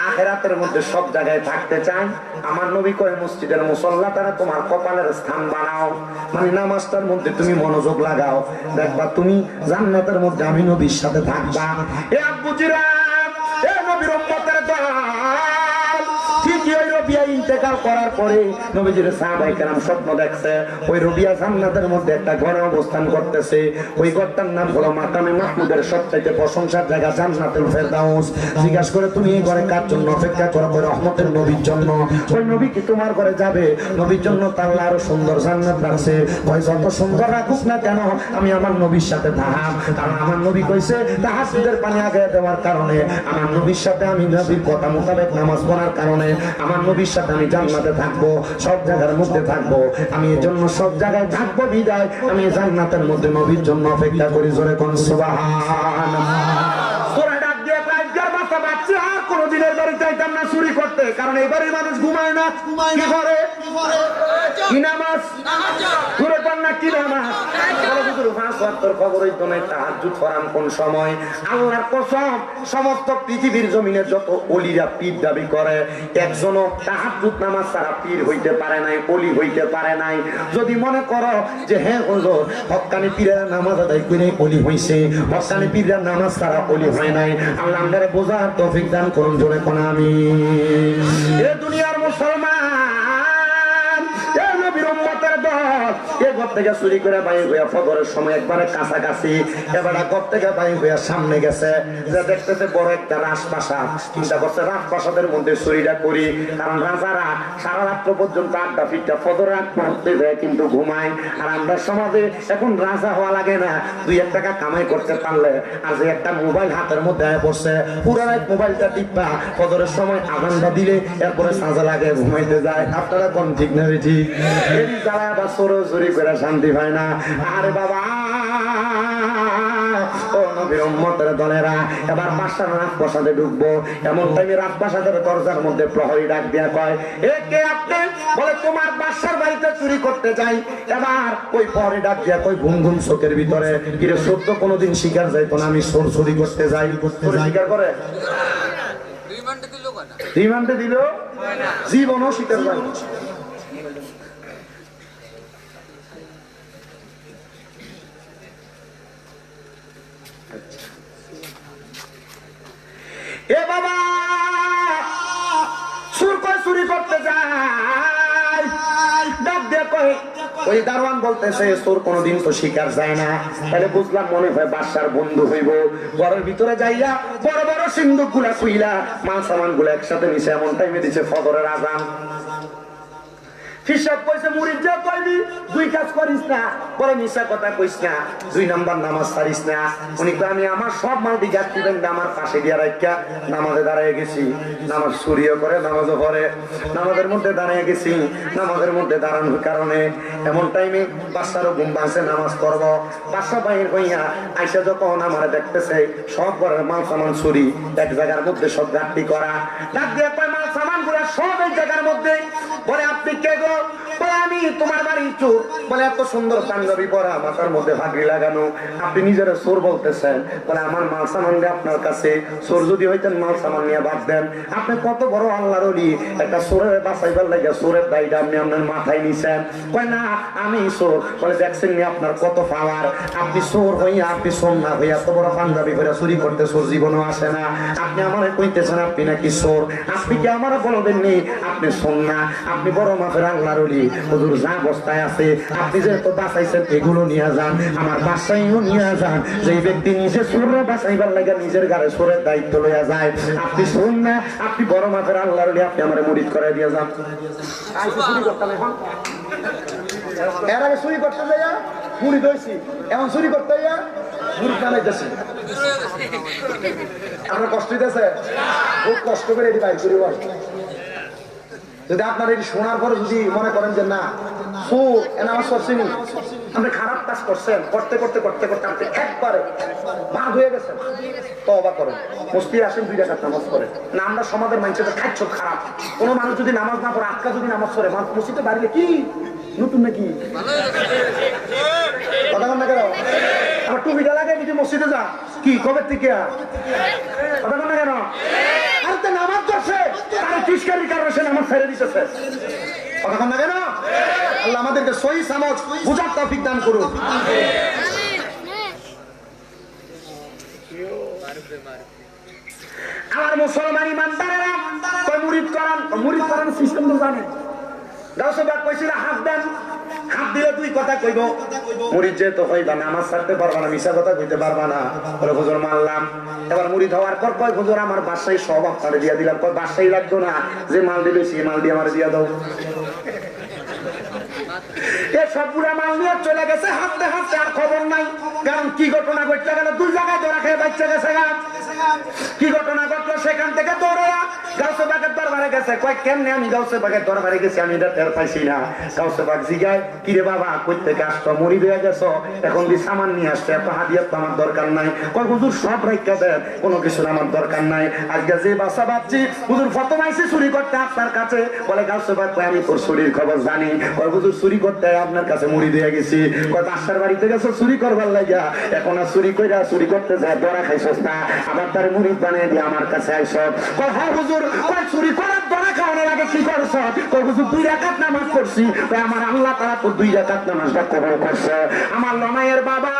আখিরাতের মধ্যে সব জায়গায় থাকতে চাই। আমার নবী কয়, মসজিদের মুসল্লা তারা তোমার কপালের স্থান বানাও, মানে নামাজটার মধ্যে তুমি মনোযোগ লাগাও, দেখবা তুমি জান্নাতের মধ্যে আমি নবীর সাথে থাকবা। এ আব্বুজিরা, এ নবীর উম্মতের দল, ঠিকই ওই রবিয়া ইন্তেকাল করার পরে নবীজির সাহাবায়ে কেরাম স্বপ্ন দেখছে ওই রবিয়া জান্নাতের মধ্যে একটা ঘরে অবস্থান করতেছে। ওই ঘরটার নাম হলো মাকামে মাহমুদের সবচাইতে প্রশংসার জায়গা জান্নাতুল ফেরদাউস। জিজ্ঞাসা করে তুমি এই ঘরে কার জন্য অপেক্ষা করো? বলে রহমতের নবীর জন্য। ওই নবী কি তোমার ঘরে যাবে? নবীর জন্য আল্লাহ আরো সুন্দর জান্নাত রাখছে। ওই যত সুন্দর রাখুক না কেন আমি আমার নবীর সাথে থাকব, কারণ আমার নবী কইছে তাহাজ্জুদের পানি আগে দেওয়ার কারণে, আমার নবীর সাথে আমি নবীর কথা মোতাবেক নামাজ পড়ার কারণে আমার নবীর সাথে আমি জান্নাতে থাকবো, সব জায়গার মধ্যে থাকবো। আমি এর জন্য সব জায়গায় থাকবো বিদায় আমি জান্নাতের মধ্যে নবীর জন্য অপেক্ষা করি। জোরে কোন সুবহানাল্লাহ। সূরা ডাক দিয়ে কাজগার বাচ্চা বাচ্চা আর কোনদিনের বাড়ি চাইতাম না চুরি করতে, কারণ এই বাড়ির মানুষ ঘুমায় না। কি করে? কি নামাজ? ঘুরে পান না কি নামাজ? কোন সময়? আল্লাহর কসম, সমস্ত পৃথিবীর জমিনে যত ওলিরা পীর দাবি করে একজনও তাহাজ্জুদ নামাজ ছাড়া পীর হইতে পারে নাই, ওলি হইতে পারে নাই। যদি মনে করো যে হ্যাঁ হুজুর হক্কানি পীরের নামাজ আদায় করে ওলি হইছে, হক্কানি পীরের নামাজ ছাড়া ওলি হয় নাই, আল্লাহ আমাদের বোঝার তৌফিক দান করুন। জোরে কোন আমিন। এ দুনিয়ার মুসলমান, ঘর থেকে চুরি করে বাইর হইয়া ফজরের সময় একবারে কাছাকাছি এবার ঘর থেকে বাইর হইয়া সামনে গেছে, যে দেখতেছে বড় একটা রাজপ্রাসাদ। চিন্তা করছে রাজপ্রাসাদের মধ্যে চুরিটা করি, কারণ রাজারা সারা রাত্র পর্যন্ত আড্ডা ফিরটা ফজর রাত পড়তে যায় কিন্তু ঘুমায়। আর আমরা সমাজে এখন রাজা হওয়া লাগে না, 2 টাকা কামাই করতে পারলে আর যে একটা মোবাইল হাতের মধ্যে আয় পড়ছে পুরো রাত মোবাইলটা টিপা ফজরের সময় আজানটা দিলে এরপরে সাজা লাগে ঘুমাইতে যায়। আপনারা কোন ঠিক না ঠিক? এই যারা আবার চোরাচুরি করে শান্তি পায় না। আরে বাবা ও নবীর উম্মতের দলেরা, এবার বাদশার রাজপ্রাসাদে ঢুকবো। এমন টাইমে রাজপ্রাসাদের দরজার মধ্যে প্রহরী ডাক দিয়া কয়, এ কে আপনি? বলে তোমার বাদশার বাড়িতে চুরি করতে যাই। এবার ওই প্রহরী ডাক দিয়া কয় ঘুম ঘুম চোখের ভিতরে, কিরে চোর তো কোনোদিন শিকার যাইতো না, আমি চোর চুরি করতে যাই। শিকার করে রিমান্ডে দিল জীবনও শিকার যায়। এ বাবা সুর কয় চুরি করতে যায়, ডাক দিয়ে কয় ওই দারোয়ান বলতেছে চোর কোনদিন তো শিকার যায় না। তাহলে বুঝলাম মনে হয় বাদশার বন্ধু হইব। ঘরের ভিতরে যাইয়া বড় বড় সিন্দুক গুলা খুইলা মাল সামান গুলা একসাথে নিচে এমন টাইমে দিচ্ছে ফজরের আজান। হিসাব কইছে মুরিদ যা কইবি 2 কাজ করিস না, বলে মিশা কথা কইস না, 2 নাম্বার নামাজ ছাড়িস না। উনি কয় আমি আমার সব মাল দিকে দিবেন আমার পাশে দিয়া রাখিয়া নামাজে দাঁড়ায় গেছি। নামাজ চুরিও করে নামাজও পড়ে, নামাজের মধ্যে দাঁড়ায় গেছি। নামাজের মধ্যে দাঁড়ানোর কারণে এমন টাইমে বাচ্চারও ঘুম ভাঙছে, নামাজ করব। বাচ্চা বাহির হইয়া আইসা যখন আমার দেখতেছে সব ঘরের মাল সামান চুরি, এক জায়গার মধ্যে সব গাঁটটি করা। ডাক দিয়ে কয় মাল সামান গুলা সব এক জায়গার মধ্যে। বলে আপনি কে গো? বলে আমি তোমার বাড়ির চোর। বলে এত সুন্দর পাঞ্জাবি পরা, মাথার মধ্যে ভাগড়ি লাগানো, আপনি নিজেরা চোর বলতেছেন? বলে আমার মাল সামান আপনার কাছে, চোর যদি হইতেন মাল সামান নিয়ে বাদ দেন। আপনি কত বড় আল্লাহর ওলি, একটা চোরের বাঁচাইবার লাগে চোরের দায়টা আপনি আপনার মাথায় নিছেন। কয় না আমি চোর। বলে দেখছেন নি আপনার কত পাওয়ার, আপনি চোর হইয়া আপনি চোর না হইয়া এত বড় পাঞ্জাবি করে চুরি করতে চোর জীবনও আসে না। আপনি আমার কইতেছেন আপনি নাকি চোর? আপনি কি আমার বলবেন নি আপনি চোর না? আপনি বড় মাপের আল্লাহর ওলি। হুজুর যা অবস্থায় আছে আপনি যেহেতু বাঁচাইছেন এগুলো নিয়ে যান, আমার বাসাইও নিয়ে যান। যে ব্যক্তি নিজে চোররা বাঁচাইবার লাগে নিজের গাড়ি চোরের দায়িত্ব লইয়া যায়, আপনি চোর না, আপনি বড় মাপের আল্লাহর ওলি, আপনি আমার মুরিদ করে দিয়ে যান। এর আগে চুরি করতে যাইয়া মুরিদ হইছি, এখন চুরি করতে যাইয়া মুরিদ বানাইতেছি। আপনার কষ্ট দিতেছে? খুব কষ্ট করে এটি বাইর করি। যদি আপনার এটি শোনার পরে যদি মনে করেন যে না চোর নামাজ পড়ছেনি, আপনি খারাপ কাজ করছেন, করতে করতে করতে করতে আপনি একবারে বাদ হয়ে গেছেন, তওবা করেন, মসজিদে আসেন 2 রাকাত নামাজ পড়েন। না আমরা সমাজের মানুষের খাচ্ছ খারাপ। কোনো মানুষ যদি নামাজ না পড়ে আজকা যদি নামাজ পড়ে মসজিদে বাড়িলে কি নতুন নাকি কথা বল না কেন? আমার টুপিটা লাগে যদি মসজিদে যা কি কবে থেকে কথা বল না কেন? আর তো নামাজ পড়ছে তার তিস্কারির কারণে সে নামাজ ছেড়ে দিতেছে। কথা বল না কেন? আল্লাহ আমাদেরকে সহি সমাজ বুঝার তৌফিক দান করুন। আমার মুসলমান ইমানদারেরা মুরিদ করান সিস্টেম তো জানে। গাউসে বাগ কইছিল হাত দেন, হাত দিলে দুই কথা কইব। মুরিদ যেহেতু হইবা নামাজ ছাড়তে পারবা না, মিশা কথা কইতে পারবা না, বলে হুজুর মানলাম। এবার মুরিদ হওয়ার পর কয় হুজুর আমার বাসায় সব আপনারে দিয়া দিলাম। কয় বাসায় লাগতো না, যে মাল দিলে সেই মাল দিয়ে আমার দিয়া দাও। সবগুলা মাল নিয়ে চলে গেছে, হাঁটতে হাঁটতে আর খবর নাই। কারণ কি ঘটনা ঘটতে গেল, দুই জায়গায় ধরা খেয়ে বাচ্চা গেছে। কি ঘটনা ঘটলো, সেখান থেকে দৌড়ে গাউসে বাগের দরবারে গেছে। কয় কেমনে আমি গাউসে বাগের দরবারে গেছি, আমি এটা টের পাইছি না। গাউসে বাগ জিগায়, কিরে বাবা কই থেকে আসছো, মুড়ি হয়ে গেছো, এখন দি সামান নিয়ে আসছে, এত হাদিয়া তো আমার দরকার নাই। কয় হুজুর সব রাইখা দেন, কোনো কিছুর আমার দরকার নাই। আজকে যে বাসা বাঁচছি হুজুর প্রথম আইসি চুরি করতে আপনার কাছে। বলে গাউসে বাগ কয় আমি তোর চুরির খবর জানি। কয় হুজুর চুরি করতে আপনার কাছে মুড়ি দিয়ে গেছি। কয় বাসার বাড়িতে গেছো চুরি করবার লাগিয়া, এখন আর চুরি কইরা চুরি করতে যায় ধরা খাইছস না, আবার তার মুড়ি বানিয়ে দিয়ে আমার কাছে আইস। কয় হ্যাঁ হুজুর। কয় চুরি করার ধরা খাওয়ানোর আগে কি করছ? কয় হুজুর 2 রাকাত নামাজ পড়ছি। কয় আমার আল্লাহ তাআলা তো 2 রাকাত নামাজটা কবুল করছে। আমার লমাইয়ের বাবা,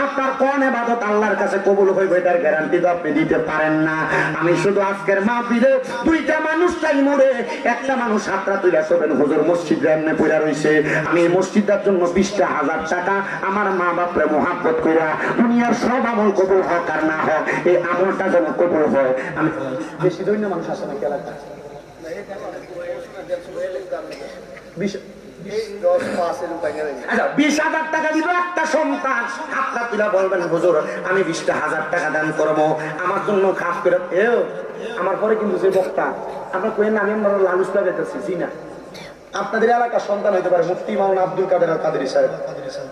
আপনার কোন ইবাদত আল্লাহর কাছে কবুল হইবে এটার গ্যারান্টি তো আপনি দিতে পারেন না। আমি শুধু আজকের মাহফিলে 2টা মানুষ চাই মরে, একটা মানুষ হাতটা তুইলা সবেন হুজুর মসজিদে এমনি পড়া রইছে, আমি এই মসজিদের জন্য 20,000 টাকা আমার মা বাপরে মোহাব্বত কইরা দুনিয়ার সব আমল কবুল হোক আর না হোক, এই আমলটা যেন কবুল হয়। আমি বেশি দৈন্য মানুষ আছে নাকি এলাকায়? আচ্ছা 20,000 টাকা দিব একটা সন্তান, হাতটা তুলা বলবেন হুজুর আমি 20,000 টাকা দান করবো আমার জন্য খাস করে। আমার পরে কিন্তু যে বক্তা আপনার কইেন না, আমি আমরা লালুস লাগাইতেছি জি না। আপনাদের এলাকার সন্তান হইতে পারে মুফতি মাওলানা আব্দুল কাদের আল কাদেরী সাহেব।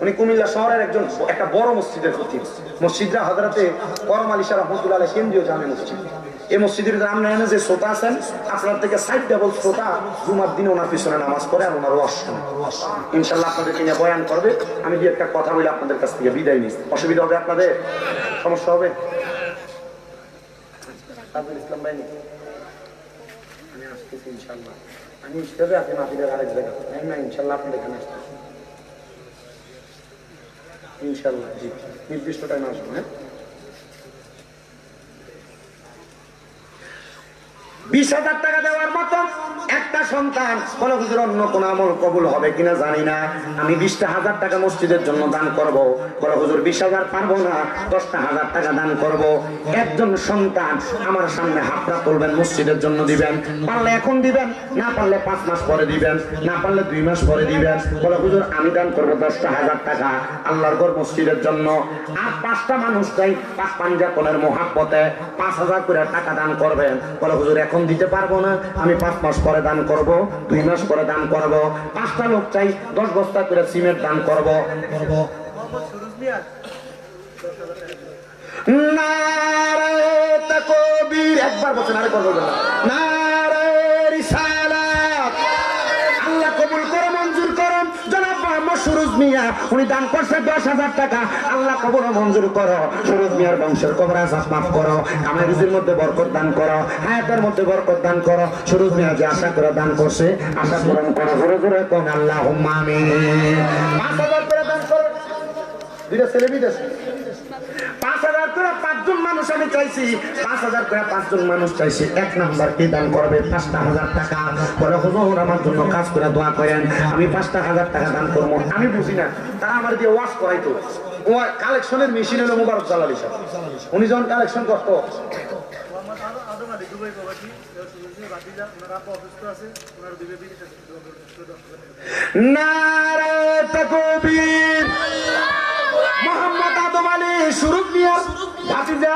উনি কুমিল্লা শহরের একজন একটা বড় মসজিদের খতিব। মসজিদরা হযরতে করম আলী শাহ রাহমাতুল্লাহ আলাইহি কেন্দ্রীয় জামে মসজিদ। এই মসজিদের সামনে এনে যে শ্রোতা আছেন, আপনার থেকে 60 ডাবল শ্রোতা জুমার দিনে ওনার পিছনে নামাজ পড়ে আর ওনার ওয়াজ শুনে। ইনশাআল্লাহ আপনাদেরকে নিয়ে বয়ান করবে। আমি যে একটা কথা বলে আপনাদের কাছ থেকে বিদায় নিই। অসুবিধা হবে আপনাদের? সমস্যা হবে? তাজুল ইসলাম ভাই আমি আসতেছি ইনশাআল্লাহ। আমি হিসেবে আপনি মাফিদের আরেক জায়গা না, ইনশাআল্লাহ আপনি এখানে আসতেন ইনশাআল্লাহ। জি নির্দিষ্ট টাইমে আসবেন। হ্যাঁ 20,000 টাকা দেওয়ার মতো একটা সন্তান। বলে হুজুর অন্য কোন আমল কবুল হবে কিনা জানি না, আমি 20,000 টাকা মসজিদের জন্য দান করব। বলে হুজুর 20,000 পারবো না, 10,000 টাকা দান করব। একজন সন্তান আমার সামনে হাতটা তুলবেন, মসজিদের জন্য দিবেন। পারলে এখন দিবেন, না পারলে 5 মাস পরে দিবেন, না পারলে 2 মাস পরে দিবেন। বলে হুজুর আমি দান করবো 10,000 টাকা আল্লাহর ঘর মসজিদের জন্য। আর 5টা মানুষ চাই 5 পাঞ্জাতনের মোহাব্বতে 5,000 করে টাকা দান করবেন। বলে হুজুর এখন দিতে পারবো না, আমি 5 মাস পরে দান করব, 2 মাস পরে দান করব। 5টা লোক চাই 10 বস্তা করে সিমেন্ট দান করব। নারে তাকবীর একবার বলেন, আরে করবেন না। নারে রিসালাত। আল্লাহ কবুল করে মঞ্জুর করুন। জনাব মোহাম্মদ সুরুজ মিয়া উনি দান করছে 10,000 টাকা। আল্লাহ কবুল মঞ্জুর করো। সুরুজ মিয়ার বংশের কবর আযাব মাফ করো, কামাই রুজির মধ্যে বরকত দান করো, হায়াতের মধ্যে বরকত দান করো। সুরুজ মিয়া যে আশা করে দান করছে আশা পূরণ করো। জোরে জোরে কোন আল্লাহুম্মা আমিন। 5,000 করে দান করো। দুইটা ছেলে বিদেশ 5,000 করে 5 জন মানুষ আমি চাইছি। 5,000 করে 5 জন মানুষ চাইছি। 1 নাম্বার কি দান করবে? 5,000 টাকা। বলে হুজুর আমার জন্য কাজ করে দোয়া করেন, আমি 5,000 টাকা দান করবো। আমি বুঝি না, তারা আমার দিয়ে ওয়াজ করাইতো। ও কালেকশনের মেশিন হলো মুবারক জালালি সাহেব। উনি যখন কালেকশন করতো নারে তাকবীর। মোহাম্মদ আদম আলী সুরুজ মিয়া ভাতিজা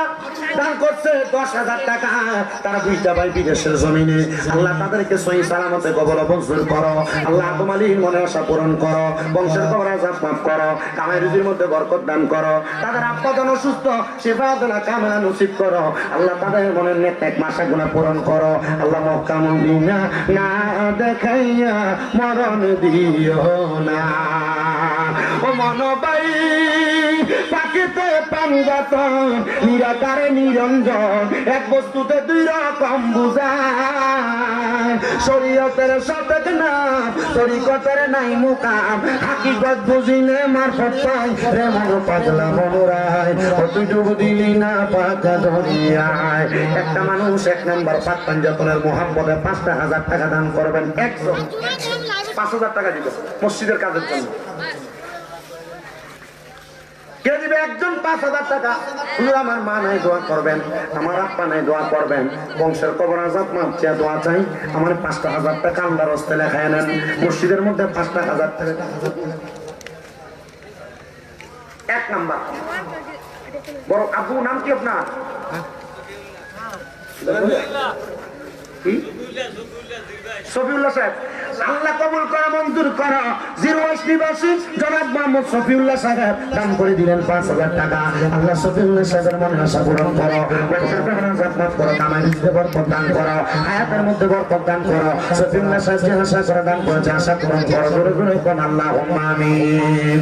দান করছে 10,000 টাকা। তারা 2টা ভাই বিদেশের জমিনে। আল্লাহ তাদেরকে সহি সালামতে কবর মঞ্জুর করো। আল্লাহ আদম আলীর মনে আশা পূরণ করো, বংশের কবর আযাব মাফ করো, কামাই রুজির মধ্যে বরকত দান করো। তাদের আব্বা যেন সুস্থ শিফাতুল কামেলা নসিব করো। আল্লাহ তাদের মনের নেক মাশাগুনা পূরণ করো। আল্লাহ মক্কা মদিনা না দেখাইয়া মরণ দিও না। ও মন ভাই পাখিতে পানজাত নিরাকারে নিরঞ্জন এক বস্তুতে দুই রকম বুঝায় শরীয়তের সতেজ না তরিকতের নাই মুকাম হাকিকত বুঝিলে মারফত পাই রে মন পাগলা মনোরায় তুই ডুব দিলি না পাকা ধরিয়ায় একটা মানুষ এক নম্বর পাক পাঞ্জাতনের মোহাম্মদে 5,000 টাকা দান করবেন একজন 5,000 টাকা দিবেন মসজিদের কাজের জন্য কে দিবে একজন 5,000 টাকা হুজুর আমার মা নাই দোয়া করবেন আমার আব্বা নাই দোয়া করবেন বংশের কবর আজাব মাপচিয়া দোয়া চাই আমার 5,000 টাকা আল্লাহর রাস্তায় লেখায় নেন মসজিদের মধ্যে 5,000 টাকা এক নাম্বার বড় আব্বু নাম কি আপনার কি শফিউল্লাহ সাহেব আল্লাহ কবুল করে মঞ্জুর করো জিরোয়াস নিবাসী জনাব মোহাম্মদ শফিউল্লাহ সাহেব দান করে দিলেন 5,000 টাকা আল্লাহ শফিউল্লাহ সাহেবের মনে আশা পূরণ করো ব্যবসার ব্যবহার জাতমাত করো কামাই রিজকে বরকত দান করো হায়াতের মধ্যে বরকত দান করো শফিউল্লাহ সাহেব যে আশা করে দান করেছে আশা পূরণ করো জোরে জোরে কোন আল্লাহুম্মা আমিন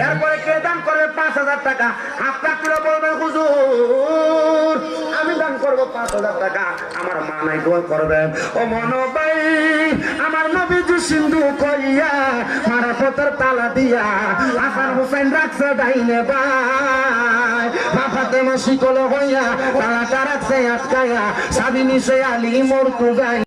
এরপরে কে দান করবে 5,000 টাকা আপনারা তুলে বলবেন হুজুর আমি দান করব 5,000 টাকা আমার মা নাই দোয়া করবেন ও মনোবাই আমার নবীজি সিন্ধু কইয়া মারা পথের তালা দিয়া হাসান হুসেন রাখছে ডাইনে ভাই বাবাতে মশিকল হইয়া তালাটা রাখছে আটকায়া সাবিনী সে আলী মরতু যাই